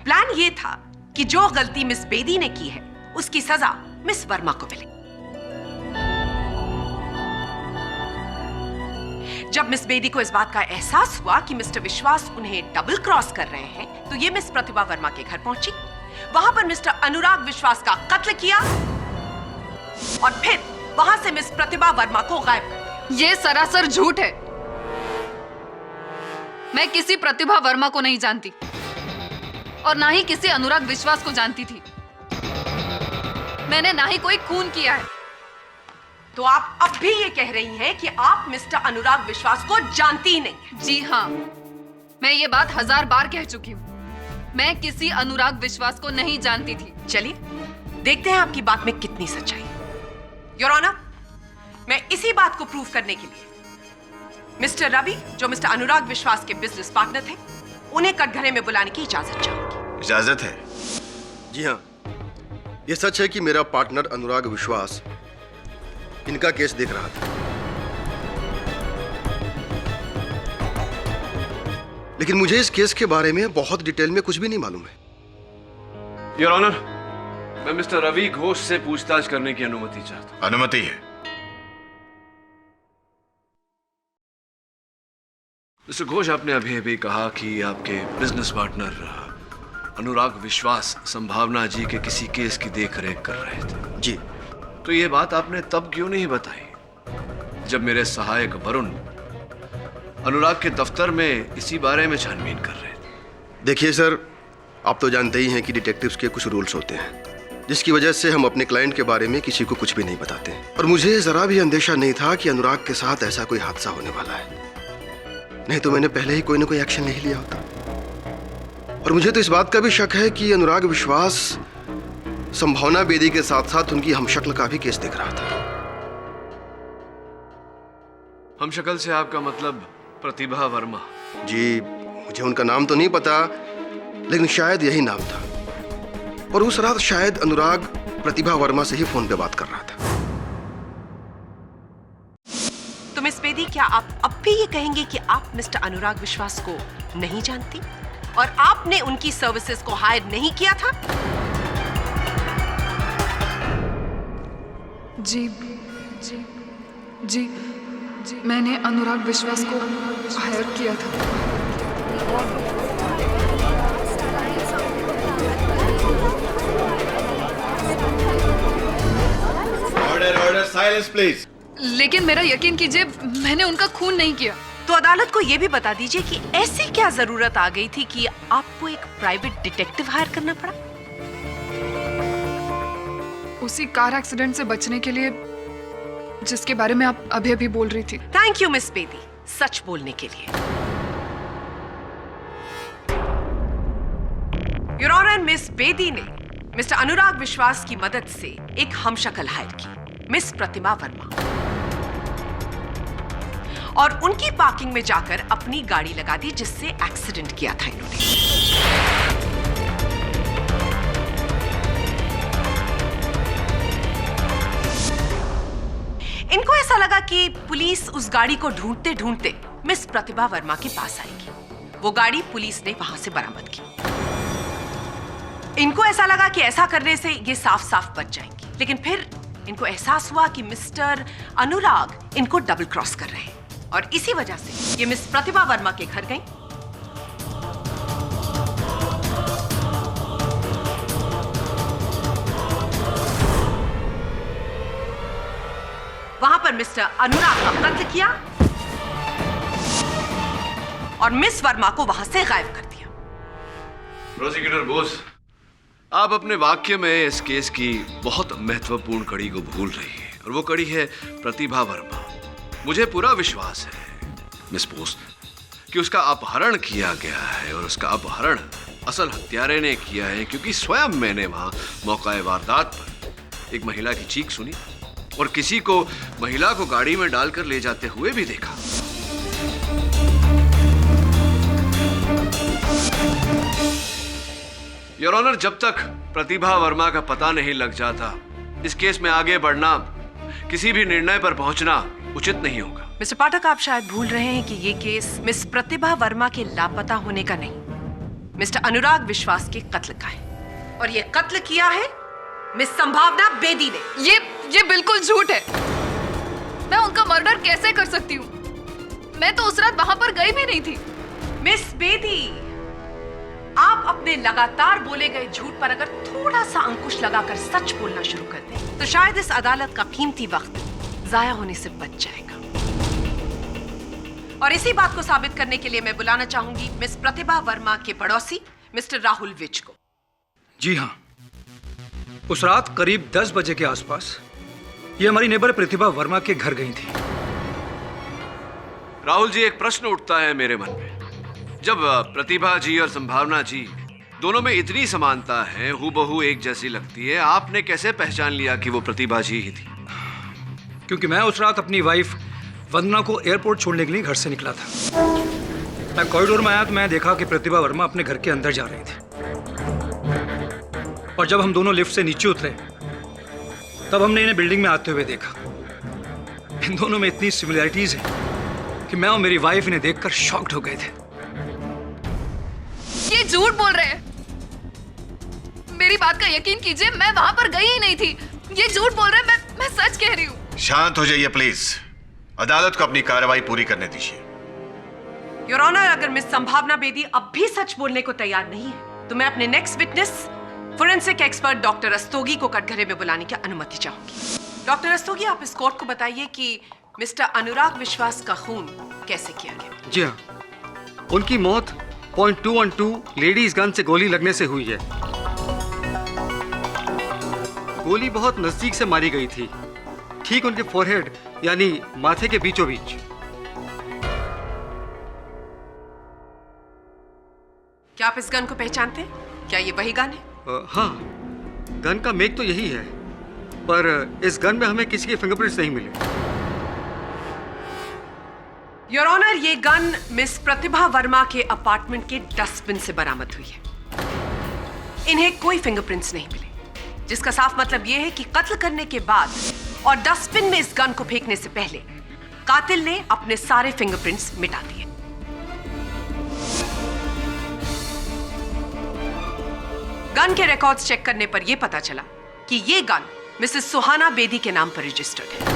प्लान यह था कि जो गलती मिस बेदी ने की है उसकी सजा मिस वर्मा को मिले। जब मिस बेदी को इस बात का एहसास हुआ कि मिस्टर विश्वास उन्हें डबल क्रॉस कर रहे हैं, तो ये मिस प्रतिभा वर्मा के घर पहुंची, वहां पर मिस्टर अनुराग विश्वास का कत्ल किया और फिर वहां से मिस प्रतिभा वर्मा को गायब कर दिया। ये सरासर झूठ है। मैं किसी प्रतिभा वर्मा को नहीं जानती और ना ही किसी अनुराग विश्वास को जानती थी। मैंने ना ही कोई खून किया है। तो आप अब भी ये कह रही हैं कि आप मिस्टर अनुराग विश्वास को जानती ही नहीं? जी हाँ, मैं ये बात 1000 बार कह चुकी हूँ। मैं किसी अनुराग विश्वास को नहीं जानती थी। चलिए देखते हैं आपकी बात में कितनी सच्चाई। योर ऑनर, मैं इसी बात को प्रूव करने के लिए मिस्टर रवि, जो मिस्टर अनुराग विश्वास के बिजनेस पार्टनर थे, उन्हें कटघरे में बुलाने की इजाजत चाहूंगी। इजाजत है? जी हाँ, ये सच है कि मेरा पार्टनर अनुराग विश्वास इनका केस देख रहा था, लेकिन मुझे इस केस के बारे में बहुत डिटेल में कुछ भी नहीं मालूम है। योर ऑनर, मैं मिस्टर रवि घोष से पूछताछ करने की अनुमति चाहता हूं। अनुमति है। मिस्टर घोष, आपने अभी अभी कहा कि आपके बिजनेस पार्टनर अनुराग विश्वास संभावना जी के किसी केस की देखरेख कर रहे थे। जी। तो ये बात आपने तब क्यों नहीं बताई जब मेरे सहायक वरुण अनुराग के दफ्तर में इसी बारे में छानबीन कर रहे थे? देखिए सर, आप तो जानते ही हैं कि डिटेक्टिव्स के कुछ रूल्स होते हैं, जिसकी वजह से हम अपने क्लाइंट के बारे में किसी को कुछ भी नहीं बताते। और मुझे जरा भी अंदेशा नहीं था कि अनुराग के साथ ऐसा कोई हादसा होने वाला है, नहीं तो मैंने पहले ही कोई ना कोई एक्शन नहीं लिया होता। और मुझे तो इस बात का भी शक है कि अनुराग विश्वास संभावना बेदी के साथ साथ उनकी हमशक्ल का भी केस देख रहा था। हमशक्ल से आपका मतलब प्रतिभा वर्मा? जी, मुझे उनका नाम तो नहीं पता, लेकिन शायद यही नाम था। और उस रात शायद अनुराग प्रतिभा वर्मा से ही फोन पे बात कर रहा था। तो मिस बेदी, क्या आप अब भी ये कहेंगे कि आप मिस्टर अनुराग विश्वास को नहीं जानती और आपने उनकी सर्विसेज को हायर नहीं किया था? जी जी जी जी, मैंने अनुराग विश्वास को हायर किया था। Order order, silence please. लेकिन मेरा यकीन कीजिए, मैंने उनका खून नहीं किया। तो अदालत को यह भी बता दीजिए कि ऐसी क्या जरूरत आ गई थी कि आपको एक प्राइवेट डिटेक्टिव हायर करना पड़ा? उसी कार एक्सीडेंट से बचने के लिए जिसके बारे में आप अभी अभी बोल रही थी। थैंक यू मिस बेदी, सच बोलने के लिए। योर ऑनर, मिस बेदी ने मिस्टर अनुराग विश्वास की मदद से एक हमशक्ल हायर की, मिस प्रतिभा वर्मा, और उनकी पार्किंग में जाकर अपनी गाड़ी लगा दी जिससे एक्सीडेंट किया था इन्होंने। इनको ऐसा लगा कि पुलिस उस गाड़ी को ढूंढते ढूंढते मिस प्रतिभा वर्मा के पास आएगी। वो गाड़ी पुलिस ने वहां से बरामद की। इनको ऐसा लगा कि ऐसा करने से ये साफ साफ बच जाएंगी, लेकिन फिर इनको एहसास हुआ कि मिस्टर अनुराग इनको डबल क्रॉस कर रहे हैं, और इसी वजह से ये मिस प्रतिभा वर्मा के घर गई। वहां पर मिस्टर अनुराग का कत्ल किया और मिस वर्मा को वहां से गायब कर दिया। प्रोसिक्यूटर बोस, आप अपने वाक्य में इस केस की बहुत महत्वपूर्ण कड़ी को भूल रही हैं, और वो कड़ी है प्रतिभा वर्मा। मुझे पूरा विश्वास है मिस बोस कि उसका अपहरण किया गया है, और उसका अपहरण असल हत्यारे ने किया है, क्योंकि स्वयं मैंने वहां मौका वारदात पर एक महिला की चीख सुनी और किसी को महिला को गाड़ी में डालकर ले जाते हुए भी देखा। योर ऑनर, जब तक प्रतिभा वर्मा का पता नहीं लग जाता, इस केस में आगे बढ़ना, किसी भी निर्णय पर पहुंचना उचित नहीं होगा। मिस्टर पाठक, आप शायद भूल रहे हैं कि ये केस मिस प्रतिभा वर्मा के लापता होने का नहीं, मिस्टर अनुराग विश्वास के कत्ल का है, और ये कत्ल किया है मिस संभावना बेदी ने। ये बिल्कुल झूठ है। मैं उनका मर्डर कैसे कर सकती हूँ? मैं तो उस रात वहां पर गई भी नहीं थी। मिस बेदी, आप अपने लगातार बोले गए झूठ पर अगर थोड़ा सा अंकुश लगाकर सच बोलना शुरू कर दें, तो शायद इस अदालत का कीमती वक्त जाया होने से बच जाएगा। और इसी बात को साबित करने के लिए मैं बुलाना चाहूंगी मिस प्रतिभा वर्मा के पड़ोसी मिस्टर राहुल विज को। जी हाँ, उस रात करीब 10 बजे के आसपास ये हमारी नेबर प्रतिभा वर्मा के घर गई थी। राहुल जी, एक प्रश्न उठता है मेरे मन में। जब प्रतिभा जी और संभावना जी दोनों में इतनी समानता है, हूबहू एक जैसी लगती है, आपने कैसे पहचान लिया कि वो प्रतिभा जी ही थी? क्योंकि मैं उस रात अपनी वाइफ वंदना को एयरपोर्ट छोड़ने के लिए घर से निकला था। मैं कॉरिडोर में आया तो मैं देखा कि प्रतिभा वर्मा अपने घर के अंदर जा रही थी। और जब हम दोनों लिफ्ट से नीचे उतरे तब हमने इन्हें बिल्डिंग में आते हुए देखा। इन दोनों में इतनी सिमिलैरिटीज है कि मैं और मेरी वाइफ इन्हें देखकर शॉक्ड हो गए थे। ये झूठ बोल रहे हैं। मेरी बात का यकीन कीजिए, मैं वहां पर गई ही नहीं थी। ये झूठ बोल रहे हैं, मैं सच कह रही हूँ। शांत हो जाइए प्लीज। अदालत को अपनी कार्रवाई पूरी करने दीजिए। योर ऑनर, अगर मिस संभावना बेदी अब भी सच बोलने को तैयार नहीं है तो मैं अपने next witness forensic expert doctor Rastogi को कटघरे में बुलाने की अनुमति चाहूंगी। डॉक्टर रस्तोगी, आप इस कोर्ट को बताइए कि मिस्टर अनुराग विश्वास का खून कैसे किया गया। जी हाँ, उनकी मौत .212 लेडीज गन से गोली लगने से हुई है। गोली बहुत नजदीक से मारी गई थी, ठीक उनके फोरहेड यानी माथे के बीचों बीच। क्या आप इस गन को पहचानते हैं? क्या ये वही गन है? हाँ, गन का मेक तो यही है, पर इस गन में हमें किसी के फिंगरप्रिंट्स नहीं मिले। योर ऑनर, ये गन मिस प्रतिभा वर्मा के अपार्टमेंट के डस्टबिन से बरामद हुई है। इन्हें कोई फिंगरप्रिंट्स नहीं मिले, जिसका साफ मतलब यह है कि कत्ल करने के बाद और डस्टबिन में इस गन को फेंकने से पहले कातिल ने अपने सारे फिंगरप्रिंट्स मिटा दिए। गन के रिकॉर्ड्स चेक करने पर यह पता चला कि यह गन मिसेस सुहाना बेदी के नाम पर रजिस्टर्ड है।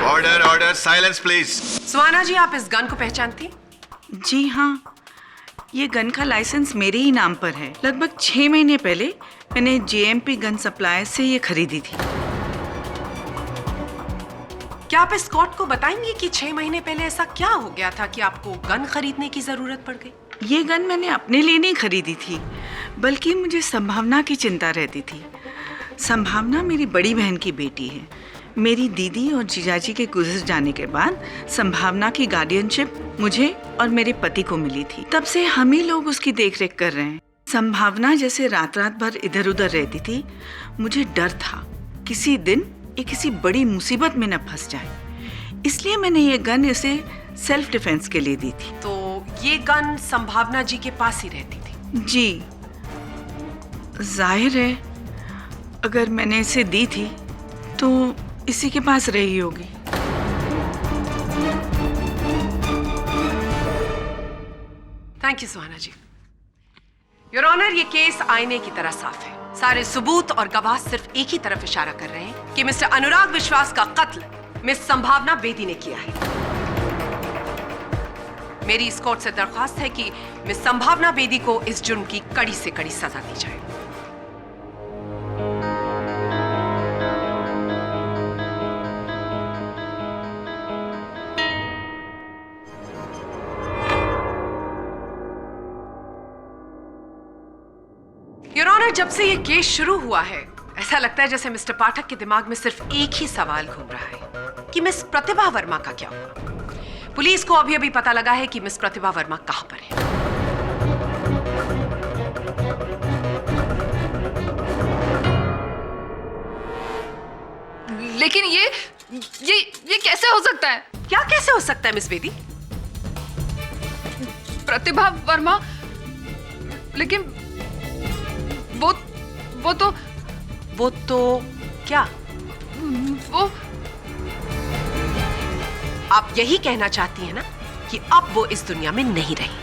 Order order, silence please. Suhana ji, आप इस गन को पहचानती? जी हाँ, ये गन का लाइसेंस मेरे ही नाम पर है। लगभग 6 महीने पहले मैंने JMP गन सप्लायर से ये खरीदी थी। क्या आप इस कोर्ट को बताएंगे कि 6 महीने पहले ऐसा क्या हो गया था कि आपको गन खरीदने की जरूरत पड़ गई? ये गन मैंने अपने लिए नहीं खरीदी थी, बल्कि मुझे संभावना की चिंता रहती थी। संभावना मेरी बड़ी बहन की बेटी है। मेरी दीदी और जीजाजी के गुजर जाने के बाद संभावना की गार्डियनशिप मुझे और मेरे पति को मिली थी। तब से हम ही लोग उसकी देखरेख कर रहे हैं। संभावना जैसे रात रात भर इधर उधर रहती थी, मुझे डर था किसी दिन ये किसी बड़ी मुसीबत में न फंस जाए, इसलिए मैंने ये गन इसे सेल्फ डिफेंस के लिए दी थी। तो ये गन संभावना जी के पास ही रहती थी? जी, जाहिर है अगर मैंने इसे दी थी तो इसी के पास रही होगी। Thank you Suhana ji. Your honour, ये केस आईने की तरह साफ है। सारे सबूत और गवाह सिर्फ एक ही तरफ इशारा कर रहे हैं कि मिस्टर अनुराग विश्वास का कत्ल मिस संभावना बेदी ने किया है। मेरी इस कोर्ट से दरख्वास्त है कि मिस संभावना बेदी को इस जुर्म की कड़ी से कड़ी सजा दी जाए। योर ऑनर, जब से ये केस शुरू हुआ है ऐसा लगता है जैसे मिस्टर पाठक के दिमाग में सिर्फ एक ही सवाल घूम रहा है कि मिस प्रतिभा वर्मा का क्या हुआ। पुलिस को अभी अभी पता लगा है कि मिस प्रतिभा वर्मा कहां पर है। लेकिन ये कैसे हो सकता है? क्या कैसे हो सकता है मिस बेदी? प्रतिभा वर्मा, लेकिन वो तो क्या? वो आप यही कहना चाहती हैं ना कि अब वो इस दुनिया में नहीं रही?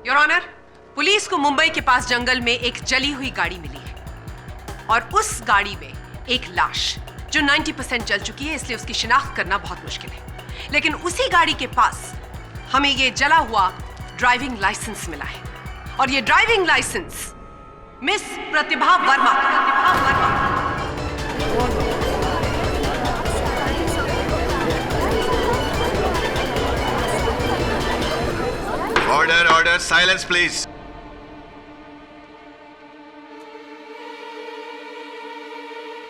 योर ऑनर, पुलिस को मुंबई के पास जंगल में एक जली हुई गाड़ी मिली है और उस गाड़ी में एक लाश जो 90% जल चुकी है, इसलिए उसकी शिनाख्त करना बहुत मुश्किल है। लेकिन उसी गाड़ी के पास हमें ये जला हुआ ड्राइविंग लाइसेंस मिला है और ये driving licence miss Pratibha Verma order order, silence please.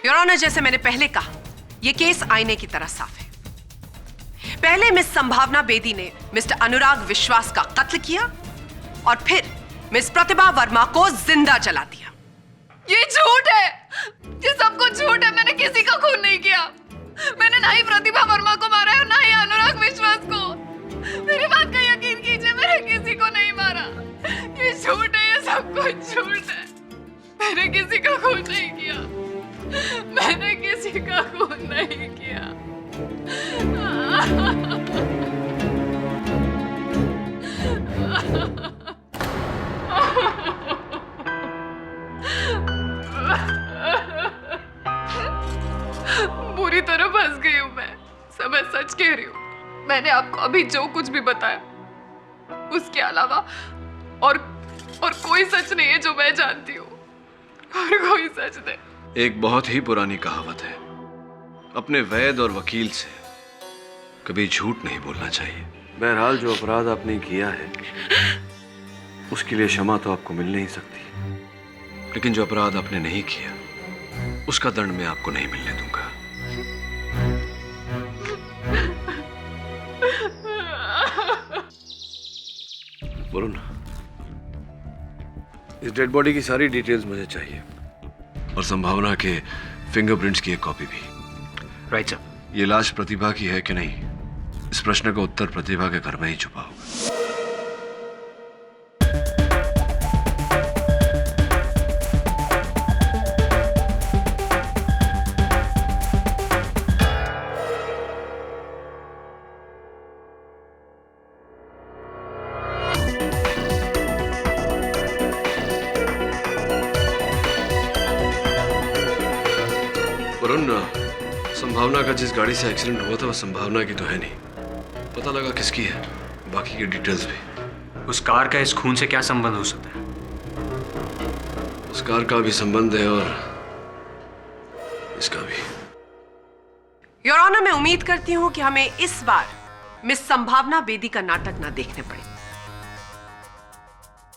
Your honour, जैसे मैंने पहले कहा, यह केस आईने की तरह साफ है। पहले मिस संभावना बेदी ने मिस्टर अनुराग विश्वास का कत्ल किया और फिर मिस प्रतिभा वर्मा को जिंदा जला दिया। ये झूठ है, ये सब कुछ झूठ है। मैंने किसी का खून नहीं किया। मैंने ना ही प्रतिभा वर्मा को मारा है, ना ही अनुराग विश्वास को। मेरी बात का यकीन कीजिए, मैंने किसी को नहीं मारा। ये झूठ है, ये सब कुछ झूठ है। मैंने किसी का खून नहीं किया। मैंने किसी का खून नहीं किया। बुरी तरह फंस गई हूँ मैं। सब मैं सच कह रही हूँ। मैंने आपको अभी जो कुछ भी बताया, उसके अलावा और कोई सच नहीं है जो मैं जानती हूँ। और कोई सच नहीं। एक बहुत ही पुरानी कहावत है, अपने वैद और वकील से कभी झूठ नहीं बोलना चाहिए। बहरहाल जो अपराध आपने किया है उसके लिए क्षमा तो आपको मिल नहीं सकती, लेकिन जो अपराध आपने नहीं किया उसका दंड मैं आपको नहीं मिलने दूंगा। वरुण, इस डेड बॉडी की सारी डिटेल्स मुझे चाहिए और संभावना के फिंगरप्रिंट्स की एक कॉपी भी। Right sir. ये लाश प्रतिभा की है कि नहीं, इस प्रश्न का उत्तर प्रतिभा के घर में ही छुपा होगा। वरुण, संभावना का जिस गाड़ी से एक्सीडेंट हुआ था वो संभावना की तो है नहीं। पता लगा किसकी है, बाकी की डिटेल्स भी। उस कार का इस खून से क्या संबंध हो सकता है? उस कार का भी संबंध है और इसका भी। योर ऑनर, मैं उम्मीद करती हूं कि हमें इस बार मिस संभावना बेदी का नाटक ना देखने पड़े।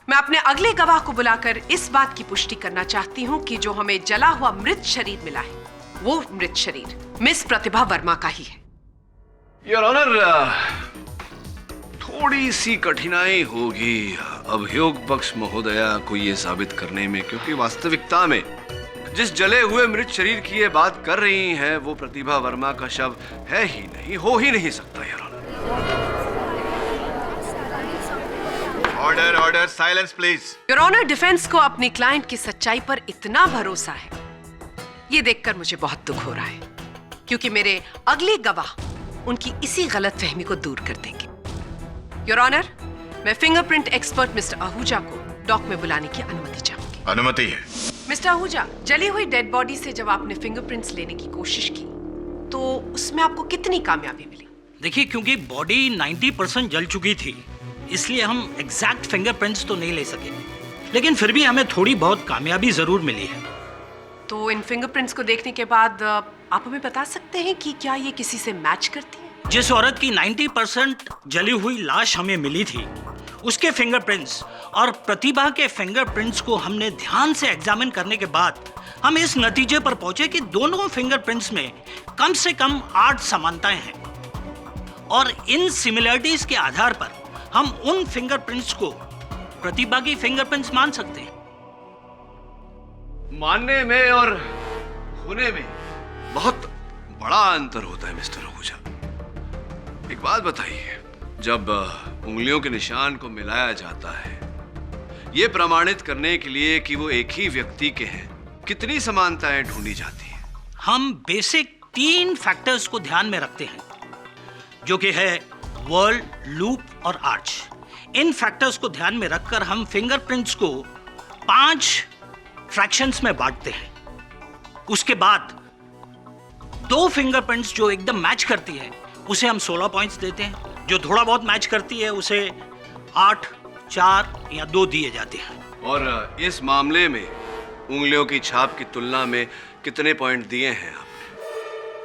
मैं अपने अगले गवाह को बुलाकर इस बात की पुष्टि करना चाहती हूं कि जो हमें जला हुआ मृत शरीर मिला है वो मृत शरीर मिस प्रतिभा वर्मा का ही है। योर ऑनर, थोड़ी सी कठिनाई होगी अभियोग पक्ष महोदया को यह साबित करने में, क्योंकि वास्तविकता में जिस जले हुए मृत शरीर की ये बात कर रही हैं वो प्रतिभा वर्मा का शव है ही नहीं, हो ही नहीं सकता। Your honour, order order, silence please. Your honour, defence को अपनी क्लाइंट की सच्चाई पर इतना भरोसा है, ये देखकर मुझे बहुत दुख हो रहा है, क्योंकि मेरे अगले गवाह उनकी इसी गलतफहमी को दूर कर देंगे। योर ऑनर, मैं फिंगरप्रिंट एक्सपर्ट मिस्टर आहूजा को डॉक में बुलाने की अनुमति चाहूंगी। अनुमति है। मिस्टर आहूजा, जली हुई डेड बॉडी से जब आपने फिंगरप्रिंट्स लेने की कोशिश की तो उसमें आपको कितनी कामयाबी मिली? देखिए, क्योंकि बॉडी 90% जल चुकी थी, इसलिए हम एग्जैक्ट फिंगरप्रिंट्स तो नहीं ले सके, लेकिन फिर भी हमें थोड़ी बहुत कामयाबी जरूर मिली है। तो इन फिंगरप्रिंट्स को देखने के बाद आप हमें बता सकते हैं कि क्या ये किसी से मैच करती है? जिस औरत की 90% जली हुई लाश हमें मिली थी, उसके फिंगरप्रिंट्स और प्रतिभा के फिंगरप्रिंट्स को हमने ध्यान से एग्जामिन करने के बाद हम इस नतीजे पर पहुंचे कि दोनों फिंगरप्रिंट्स में कम से कम 8 समानताएं हैं और इन सिमिलरिटीज के आधार पर हम उन फिंगरप्रिंट्स को प्रतिभा की फिंगरप्रिंट्स मान सकते हैं। मानने में और होने में बहुत बड़ा अंतर होता है मिस्टर आहूजा। एक बात बताइए, जब उंगलियों के निशान को मिलाया जाता है ये प्रमाणित करने के लिए कि वो एक ही व्यक्ति के हैं, कितनी समानताएं ढूंढी जाती हैं? हम बेसिक 3 फैक्टर्स को ध्यान में रखते हैं, जो कि है वर्ल्ड, लूप और आर्च। इन फैक्टर्स को ध्यान में रखकर हम फिंगरप्रिंट्स को 5 फ्रैक्शंस में बांटते हैं। उसके बाद 2 फिंगरप्रिंट्स जो एकदम मैच करती है उसे हम 16 पॉइंट्स देते हैं, जो थोड़ा बहुत मैच करती है उसे 8, 4 या 2 दिए जाते हैं। और इस मामले में उंगलियों की छाप की तुलना में कितने पॉइंट दिए हैं आपने?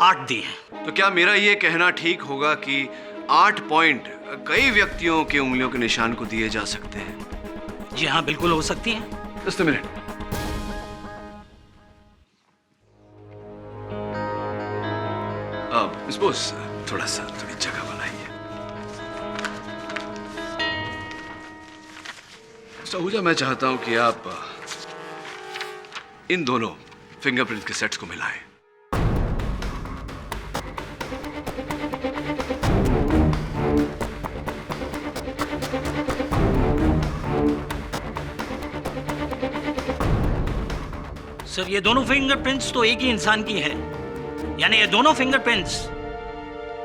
8 दिए हैं। तो क्या मेरा ये कहना ठीक होगा कि 8 पॉइंट कई व्यक्तियों के उंगलियों के निशान को दिए जा सकते हैं। जी हाँ, बिल्कुल हो सकती हैं। Just a minute. अब मिस बोस थोड़ी जगह बनाइए। मिस्टर आहूजा, मैं चाहता हूं कि आप इन दोनों फिंगरप्रिंट के सेट्स को मिलाएं। सर, ये दोनों फिंगरप्रिंट्स तो एक ही इंसान की हैं, यानी ये दोनों फिंगरप्रिंट्स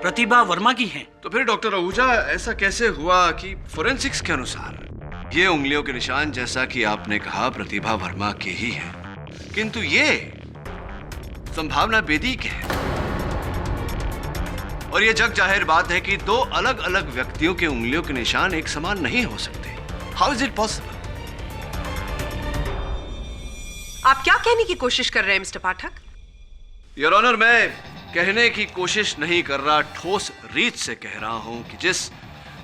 प्रतिभा वर्मा की हैं। तो फिर डॉक्टर आहूजा, ऐसा कैसे हुआ कि फोरेंसिक्स के अनुसार ये उंगलियों के निशान, जैसा कि आपने कहा, प्रतिभा वर्मा के ही हैं, किंतु ये संभावना बेदी के हैं? और ये जग जाहिर बात है कि दो अलग अलग व्यक्तियों के उंगलियों के निशान एक समान नहीं हो सकते। How is it possible? आप क्या कहने की कोशिश कर रहे हैं मिस्टर पाठक? योर ऑनर, मैं कहने की कोशिश नहीं कर रहा, ठोस रीत से कह रहा हूं कि जिस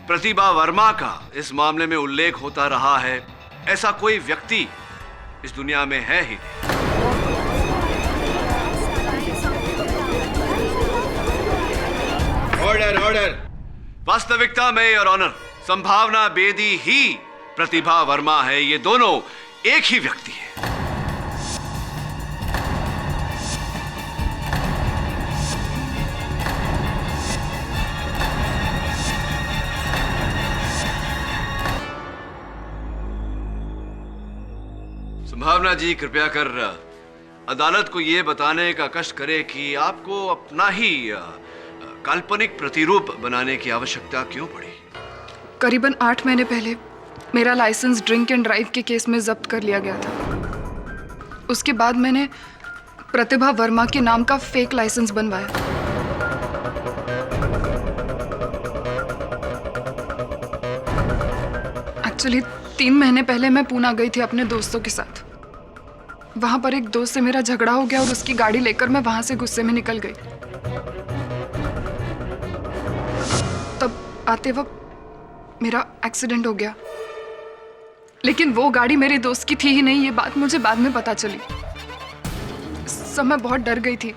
प्रतिभा वर्मा का इस मामले में उल्लेख होता रहा है, ऐसा कोई व्यक्ति इस दुनिया में है ही नहीं। Order, order. वास्तविकता में योर ऑनर, संभावना बेदी ही प्रतिभा वर्मा है। ये दोनों एक ही व्यक्ति है। संभावना जी, कृपया कर अदालत को यह बताने का कष्ट करे कि आपको अपना ही काल्पनिक प्रतिरूप बनाने की आवश्यकता क्यों पड़ी? करीबन 8 महीने पहले मेरा लाइसेंस ड्रिंक एंड ड्राइव के केस में जब्त कर लिया गया था। उसके बाद मैंने प्रतिभा वर्मा के नाम का फेक लाइसेंस बनवाया। एक्चुअली 3 महीने पहले मैं पूना गई थी अपने दोस्तों के साथ। वहां पर एक दोस्त से मेरा झगड़ा हो गया और उसकी गाड़ी लेकर मैं वहां से गुस्से में निकल गई। तब आते वक्त मेरा एक्सीडेंट हो गया, लेकिन वो गाड़ी मेरे दोस्त की थी ही नहीं। ये बात मुझे बाद में पता चली। सब मैं बहुत डर गई थी।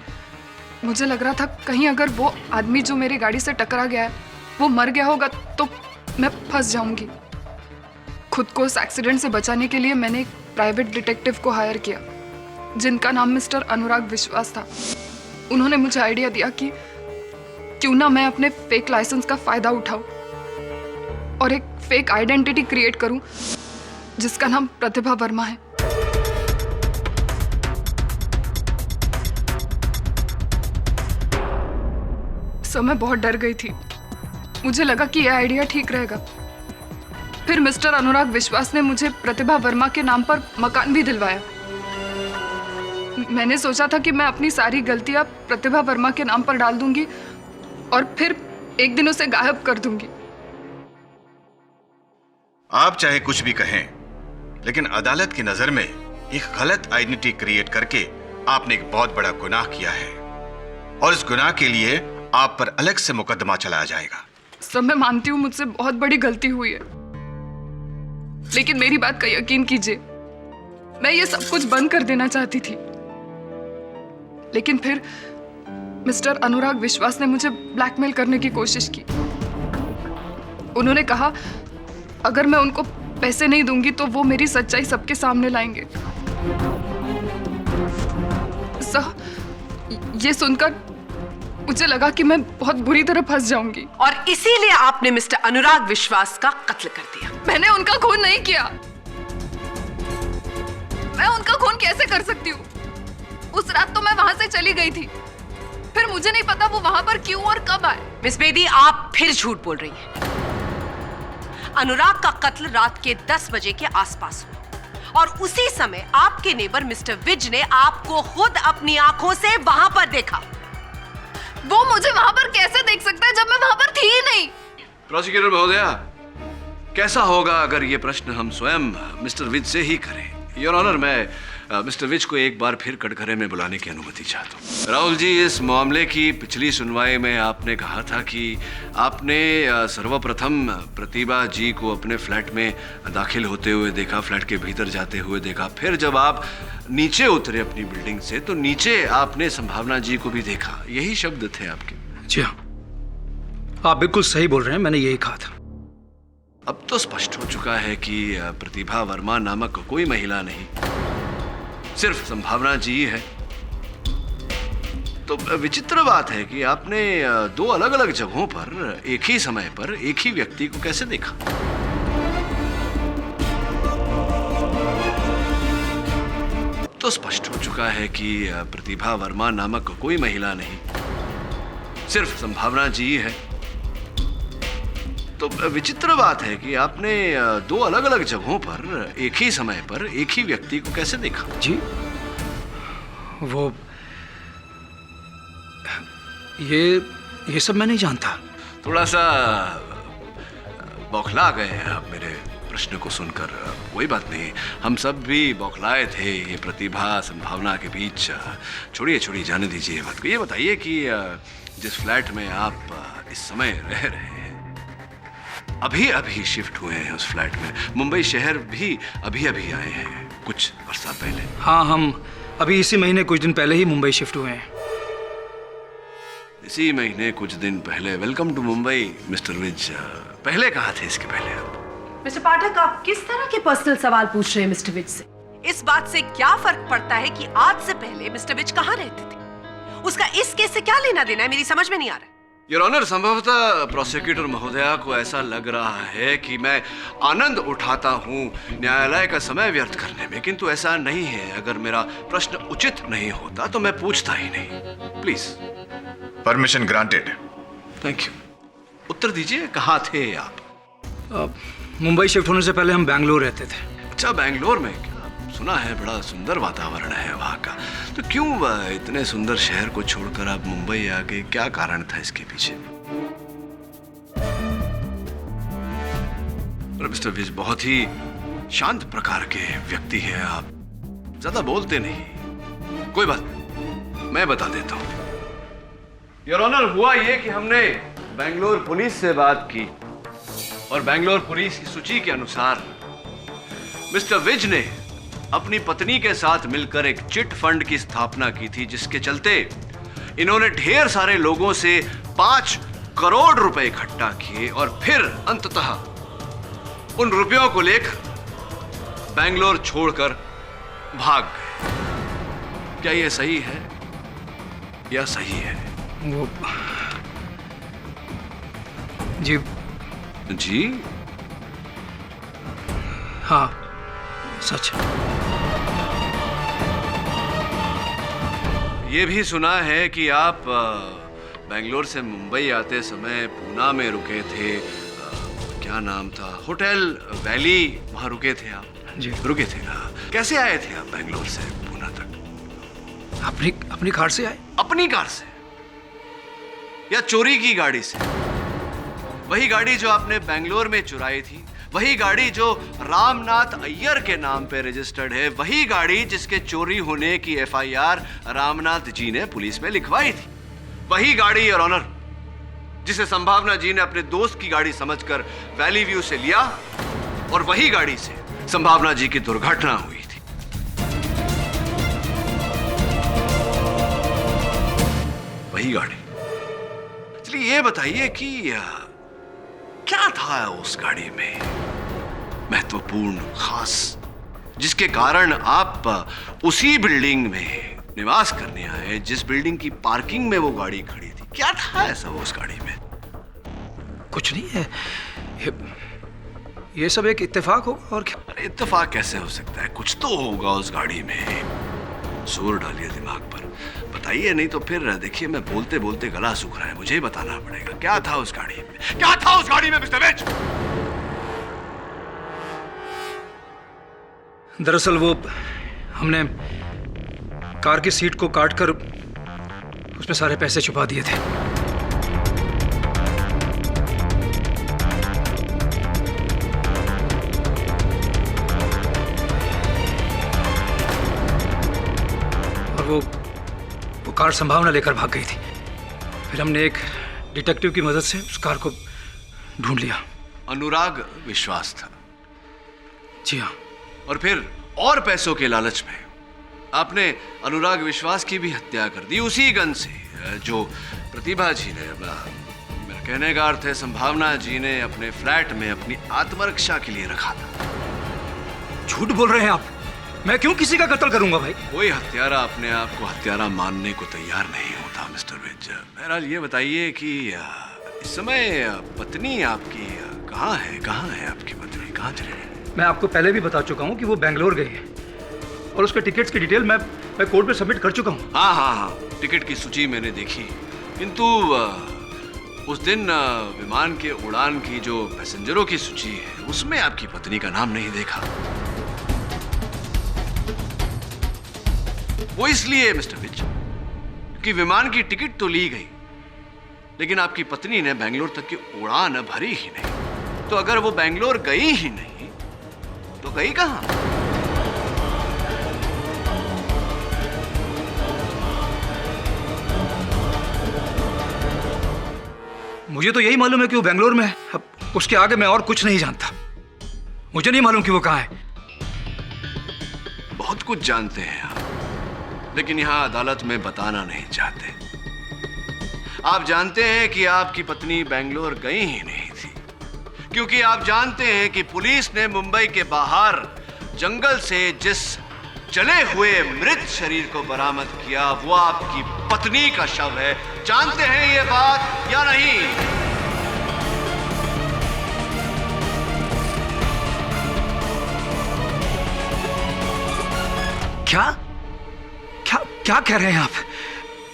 मुझे लग रहा था कहीं अगर वो आदमी जो मेरी गाड़ी से टकरा गया है वो मर गया होगा तो मैं फंस जाऊंगी। खुद को उस एक्सीडेंट से बचाने के लिए मैंने एक प्राइवेट डिटेक्टिव को हायर किया, जिनका नाम मिस्टर अनुराग विश्वास था। उन्होंने मुझे आइडिया दिया कि क्यों ना मैं अपने फेक लाइसेंस का फायदा उठाऊं और एक फेक आइडेंटिटी क्रिएट करूं जिसका नाम प्रतिभा वर्मा है। सो मैं बहुत डर गई थी। मुझे लगा कि यह आइडिया ठीक रहेगा। फिर मिस्टर अनुराग विश्वास ने मुझे प्रतिभा वर्मा के नाम पर मकान भी दिलवाया। मैंने सोचा था कि मैं अपनी सारी गलतियां प्रतिभा वर्मा के नाम पर डाल दूंगी और फिर एक दिन उसे गायब कर दूंगी। आप चाहे कुछ भी कहें, लेकिन अदालत की नजर में एक गलत आइडेंटिटी क्रिएट करके आपने एक बहुत बड़ा गुनाह किया है और इस गुनाह के लिए आप पर अलग से मुकदमा चलाया जाएगा। सब मैं मानती हूँ मुझसे बहुत बड़ी गलती हुई है, लेकिन मेरी बात का यकीन कीजिए, मैं ये सब कुछ बंद कर देना चाहती थी। लेकिन फिर मिस्टर अनुराग विश्वास ने मुझे ब्लैकमेल करने की कोशिश की। उन्होंने कहा अगर मैं उनको पैसे नहीं दूंगी तो वो मेरी सच्चाई सबके सामने लाएंगे। ये सुनकर मुझे लगा कि मैं बहुत बुरी तरह फंस जाऊंगी और इसीलिए आपने मिस्टर अनुराग विश्वास का कत्ल कर दिया। मैंने उनका खून नहीं किया। मैं उनका खून कैसे कर सकती हूँ? उस रात तो मैं वहां से चली गई थी, फिर मुझे नहीं पता वो वहां पर क्यों और कब आए। मिस बेदी, आप फिर झूठ बोल रही हैं। अनुराग का कत्ल रात के 10 बजे के आसपास हुआ और उसी समय आपके नेबर मिस्टर विज ने आपको खुद अपनी आंखों से वहां पर देखा। वो मुझे वहां पर कैसे देख सकता है जब मैं वहां पर थी ही नहीं? प्रोसिक्यूटर महोदया, कैसा होगा अगर ये प्रश्न हम स्वयं मिस्टर विज से ही करें? योर ऑनर, मैं मिस्टर विज को एक बार फिर कटघरे में बुलाने की अनुमति चाहता हूँ। राहुल जी, इस मामले की पिछली सुनवाई में आपने कहा था कि आपने सर्वप्रथम प्रतिभा जी को अपने फ्लैट में दाखिल होते हुए देखा, फ्लैट के भीतर जाते हुए देखा। फिर जब आप नीचे उतरे अपनी बिल्डिंग से तो नीचे आपने संभावना जी को भी देखा। यही शब्द थे आपके? जी हाँ, आप बिल्कुल सही बोल रहे हैं, मैंने यही कहा था। अब तो स्पष्ट हो चुका है कि प्रतिभा वर्मा नामक कोई महिला नहीं, सिर्फ संभावना जी है। तो विचित्र बात है कि आपने दो अलग अलग जगहों पर एक ही समय पर एक ही व्यक्ति को कैसे देखा? अब तो स्पष्ट हो चुका है कि प्रतिभा वर्मा नामक कोई महिला नहीं, सिर्फ संभावना जी है। तो विचित्र बात है कि आपने दो अलग अलग जगहों पर एक ही समय पर एक ही व्यक्ति को कैसे देखा? जी, वो ये सब मैं नहीं जानता। थोड़ा सा बौखला गए हैं आप मेरे प्रश्न को सुनकर। कोई बात नहीं, हम सब भी बौखलाए थे ये प्रतिभा संभावना के बीच। छोड़िए, जाने दीजिए बात को। ये बताइए कि जिस फ्लैट में आप इस समय रह रहे हैं, अभी शिफ्ट हुए हैं उस फ्लैट में, मुंबई शहर भी अभी आए हैं कुछ वर्षों पहले। हाँ, हम अभी इसी महीने कुछ दिन पहले ही मुंबई शिफ्ट हुए हैं। इसी महीने कुछ दिन पहले। Welcome to Mumbai mister Vij. पहले कहाँ थे इसके पहले आप? मिस्टर पाठक, आप किस तरह के पर्सनल सवाल पूछ रहे हैं मिस्टर विज से? इस बात से क्या फर्क पड़ता है कि आज से पहले मिस्टर विज कहाँ रहते थे? उसका इस केस से क्या लेना देना है, मेरी समझ में नहीं आ रहा है। योर ऑनर, संभवतः प्रोसिक्यूटर महोदया को ऐसा लग रहा है कि मैं आनंद उठाता हूँ न्यायालय का समय व्यर्थ करने में, किंतु ऐसा नहीं है। अगर मेरा प्रश्न उचित नहीं होता तो मैं पूछता ही नहीं। Please. Permission granted. Thank you. उत्तर दीजिए, कहाँ थे आप? मुंबई शिफ्ट होने से पहले हम बैंगलोर रहते थे। अच्छा, बैंगलोर में? क्या सुना है बड़ा सुंदर वातावरण है वहाँ का। तो क्यों इतने सुंदर शहर को छोड़कर आप मुंबई आ गए? क्या कारण था इसके पीछे? मिस्टर विज बहुत ही शांत प्रकार के व्यक्ति हैं आप, ज्यादा बोलते नहीं। कोई बात नहीं, मैं बता देता हूँ। योर ऑनर, हुआ ये कि हमने बेंगलोर पुलिस से बात की और बेंगलोर पुलिस की सूची के अनुसार मिस्टर विज ने अपनी पत्नी के साथ मिलकर एक चिट फंड की स्थापना की थी, जिसके चलते इन्होंने ढेर सारे लोगों से 5 करोड़ रुपए इकट्ठा किए और फिर अंततः उन रुपयों को लेकर बेंगलोर छोड़कर भाग गए। क्या यह सही है या सही है? वो जी हाँ, सच। ये भी सुना है कि आप बेंगलोर से मुंबई आते समय पूना में रुके थे। क्या नाम था? होटल वैली, वहां रुके थे आप? जी रुके थे। कैसे आए थे आप बेंगलोर से पूना तक? अपनी कार से आए। अपनी कार से या चोरी की गाड़ी से? वही गाड़ी जो आपने बेंगलोर में चुराई थी, वही गाड़ी जो रामनाथ अय्यर के नाम पे रजिस्टर्ड है, वही गाड़ी जिसके चोरी होने की एफआईआर रामनाथ जी ने पुलिस में लिखवाई थी, वही गाड़ी योर ऑनर जिसे संभावना जी ने अपने दोस्त की गाड़ी समझकर वैली व्यू से लिया और वही गाड़ी से संभावना जी की दुर्घटना हुई थी। वही गाड़ी। चलिए ये बताइए कि क्या था उस गाड़ी में महत्वपूर्ण, खास, जिसके कारण आप उसी बिल्डिंग में निवास करने आए जिस बिल्डिंग की पार्किंग में वो गाड़ी खड़ी थी? क्या था ऐसा वो उस गाड़ी में? कुछ नहीं है, ये सब एक इत्तेफाक होगा और क्या? अरे इत्तेफाक कैसे हो सकता है? कुछ तो होगा उस गाड़ी में। जोर डालिए दिमाग पर, बताइए, नहीं तो फिर देखिए मैं बोलते बोलते गला सूख रहा है, मुझे ही बताना पड़ेगा। क्या था उस गाड़ी में? क्या था उस गाड़ी में मिस्टर विज? दरअसल वो हमने कार की सीट को काटकर उसमें सारे पैसे छुपा दिए थे। और वो कार संभावना लेकर भाग गई थी। फिर हमने एक डिटेक्टिव की मदद से उस कार को ढूंढ लिया। अनुराग विश्वास था। जी हाँ। और फिर और पैसों के लालच में आपने अनुराग विश्वास की भी हत्या कर दी उसी गन से जो प्रतिभा जी ने, मेरा कहने का अर्थ है संभावना जी ने अपने फ्लैट में अपनी आत्मरक्षा के लिए रखा था। झूठ बोल रहे हैं आप। मैं क्यों किसी का कत्ल करूंगा भाई? कोई हत्यारा अपने आप को हत्यारा मानने को तैयार नहीं होता मिस्टर विज। बहरहाल ये बताइए कि इस समय पत्नी आपकी कहाँ है आपकी पत्नी कहाँ चली गई? मैं आपको पहले भी बता चुका हूँ कि वो बेंगलोर गई है और उसके टिकट्स की डिटेल मैं कोर्ट पे सबमिट कर चुका हूँ। हाँ, टिकट की सूची मैंने देखी, किंतु उस दिन विमान के उड़ान की जो पैसेंजरों की सूची है उसमें आपकी पत्नी का नाम नहीं देखा। वो इसलिए मिस्टर विज कि विमान की टिकट तो ली गई लेकिन आपकी पत्नी ने बेंगलोर तक की उड़ान भरी ही नहीं। तो अगर वो बेंगलोर गई ही नहीं तो गई कहां? मुझे तो यही मालूम है कि वो बेंगलोर में है। अब उसके आगे मैं और कुछ नहीं जानता। मुझे नहीं मालूम कि वो कहां है। बहुत कुछ जानते हैं आप, लेकिन यहां अदालत में बताना नहीं चाहते। आप जानते हैं कि आपकी पत्नी बेंगलोर गई ही नहीं थी क्योंकि आप जानते हैं कि पुलिस ने मुंबई के बाहर जंगल से जिस जले हुए मृत शरीर को बरामद किया वो आपकी पत्नी का शव है। जानते हैं ये बात या नहीं? क्या कह रहे हैं आप?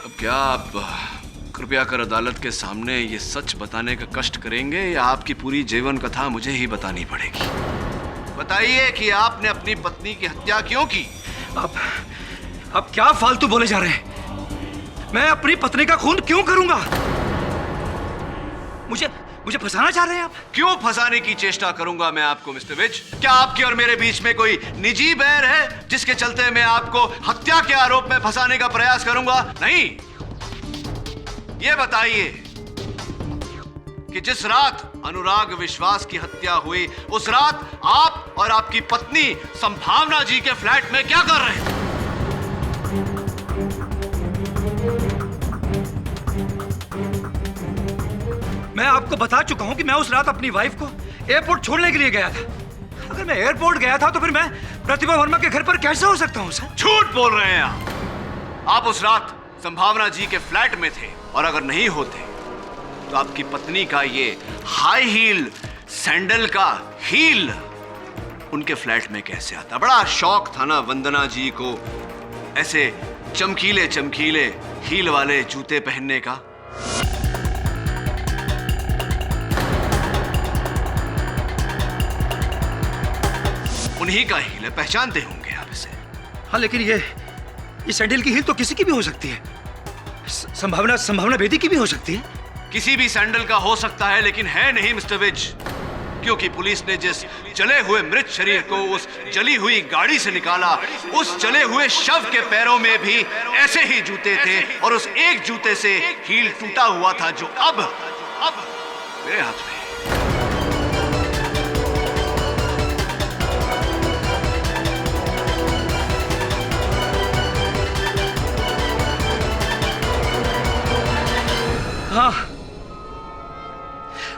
अब क्या आप कृपया कर अदालत के सामने ये सच बताने का कष्ट करेंगे या आपकी पूरी जीवन कथा मुझे ही बतानी पड़ेगी? बताइए कि आपने अपनी पत्नी की हत्या क्यों की? आप क्या फालतू बोले जा रहे हैं? मैं अपनी पत्नी का खून क्यों करूंगा? मुझे फंसाना चाह रहे हैं आप? क्यों फंसाने की चेष्टा करूंगा मैं आपको मिस्टर विज? क्या आपके और मेरे बीच में कोई निजी बैर है जिसके चलते मैं आपको हत्या के आरोप में फंसाने का प्रयास करूंगा? नहीं। ये बताइए कि जिस रात अनुराग विश्वास की हत्या हुई उस रात आप और आपकी पत्नी संभावना जी के फ्लैट में क्या कर रहे थे? मैं आपको बता चुका हूं कि मैं उस रात अपनी वाइफ को एयरपोर्ट छोड़ने के लिए गया था। अगर मैं एयरपोर्ट गया था तो फिर मैं प्रतिभा वर्मा के घर पर कैसे हो सकता हूं सर? झूठ बोल रहे हैं आप उस रात संभावना जी के फ्लैट में थे और अगर नहीं होते तो आपकी पत्नी का ये हाई हील सैंडल का हील उनके फ्लैट में कैसे आता? बड़ा शौक था ना वंदना जी को ऐसे चमकीले चमकीले हील वाले जूते पहनने का। उन्हीं का हील है, पहचानते होंगे आप इसे। हाँ, लेकिन ये सैंडल की हील तो किसी की भी हो सकती है। संभावना बेदी की भी हो सकती है। किसी भी सैंडल का हो सकता है लेकिन है नहीं मिस्टर विज, क्योंकि पुलिस ने जिस जले हुए मृत शरीर को उस जली हुई गाड़ी से निकाला उस जले हुए शव के पैरों में भी ऐसे ही जूते थे और उस एक जूते से हील टूटा हुआ था जो अब मेरे हाथ में।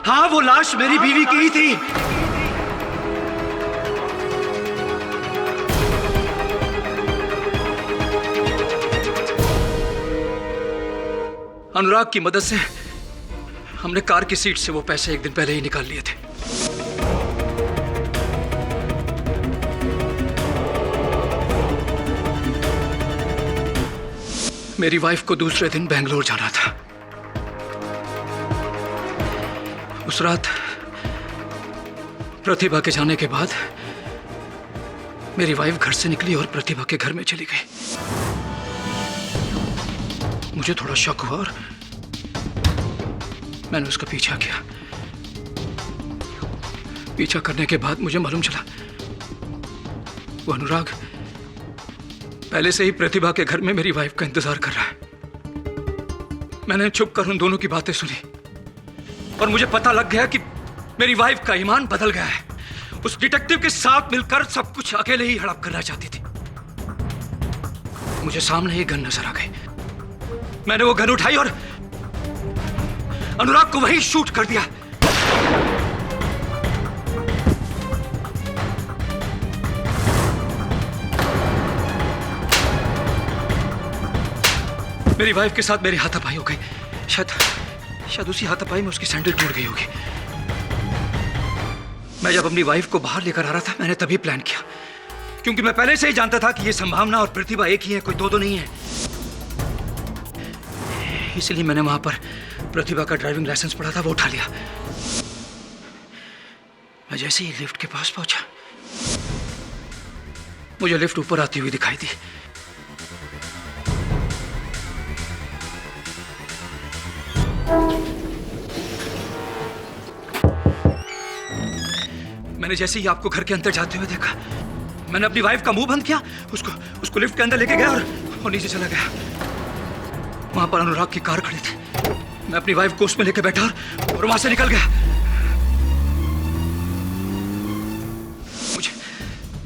हाँ, वो लाश मेरी बीवी की ही थी। अनुराग की मदद से हमने कार की सीट से वो पैसे एक दिन पहले ही निकाल लिए थे। मेरी वाइफ को दूसरे दिन बेंगलोर जाना था। उस रात प्रतिभा के जाने के बाद मेरी वाइफ घर से निकली और प्रतिभा के घर में चली गई। मुझे थोड़ा शक हुआ और मैंने उसका पीछा किया। पीछा करने के बाद मुझे मालूम चला वो अनुराग पहले से ही प्रतिभा के घर में मेरी वाइफ का इंतजार कर रहा है। मैंने छुप कर उन दोनों की बातें सुनी और मुझे पता लग गया कि मेरी वाइफ का ईमान बदल गया है। उस डिटेक्टिव के साथ मिलकर सब कुछ अकेले ही हड़प करना चाहती थी। मुझे सामने एक गन नजर आ गई। मैंने वो गन उठाई और अनुराग को वहीं शूट कर दिया। मेरी वाइफ के साथ मेरी हाथापाई हो गई। शायद उसी हाथापाई में उसकी सैंडल टूट गई होगी। मैं जब अपनी वाइफ को बाहर लेकर आ रहा था, मैंने तभी प्लान किया, क्योंकि मैं पहले से ही जानता था कि ये संभावना और प्रतिभा एक ही है, कोई दो नहीं है। इसलिए मैंने वहां पर प्रतिभा का ड्राइविंग लाइसेंस पड़ा था, वो उठा लिया। मैं जैसे ही लिफ्ट के पास पहुंचा, मुझे लिफ्ट ऊपर आती हुई दिखाई दी। मैंने जैसे ही आपको घर के अंदर जाते हुए देखा, मैंने अपनी वाइफ का मुंह बंद किया, उसको लिफ्ट के अंदर लेके गया और नीचे चला गया। वहां पर अनुराग की कार खड़ी थी। मैं अपनी वाइफ को उसमें लेके बैठा और वहां से निकल गया।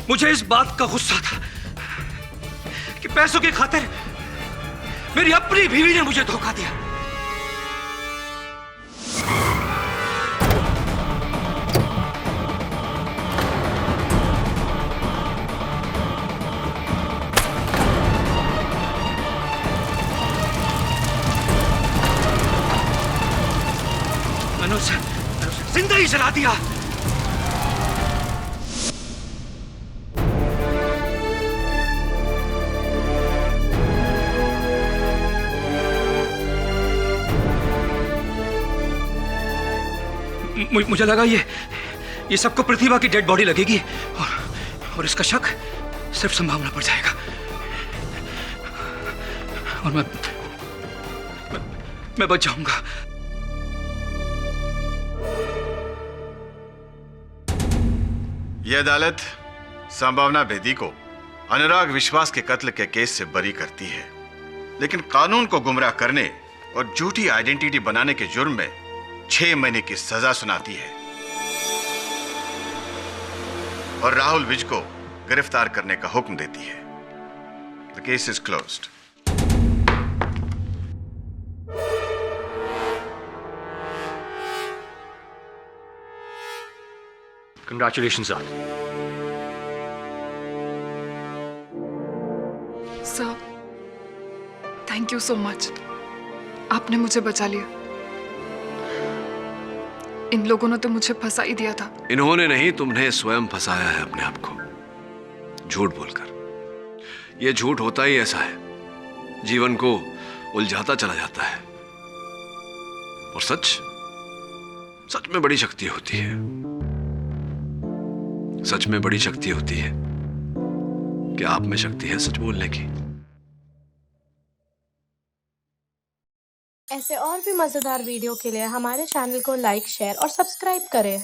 मुझे इस बात का गुस्सा था कि पैसों की खातिर मेरी अपनी बीवी ने मुझे धोखा दिया। मैंने उसे जिंदा ही जला दिया। मुझे लगा ये सबको प्रतिभा की डेड बॉडी लगेगी और इसका शक सिर्फ संभावना पड़ जाएगा और मैं बच जाऊंगा। यह अदालत संभावना बेदी को अनुराग विश्वास के कत्ल के केस से बरी करती है, लेकिन कानून को गुमराह करने और झूठी आइडेंटिटी बनाने के जुर्म में 6 महीने की सजा सुनाती है और राहुल विज को गिरफ्तार करने का हुक्म देती है। The case is closed. Congratulations, sir. Sir, thank you so much. आपने मुझे बचा लिया। इन लोगों ने तो मुझे फंसा ही दिया था। इन्होंने नहीं, तुमने स्वयं फंसाया है अपने आप को झूठ बोलकर। यह झूठ होता ही ऐसा है, जीवन को उलझाता चला जाता है। और सच में बड़ी शक्ति होती है। सच में बड़ी शक्ति होती है कि आप में शक्ति है सच बोलने की। ऐसे और भी मजेदार वीडियो के लिए हमारे चैनल को लाइक, शेयर और सब्सक्राइब करें।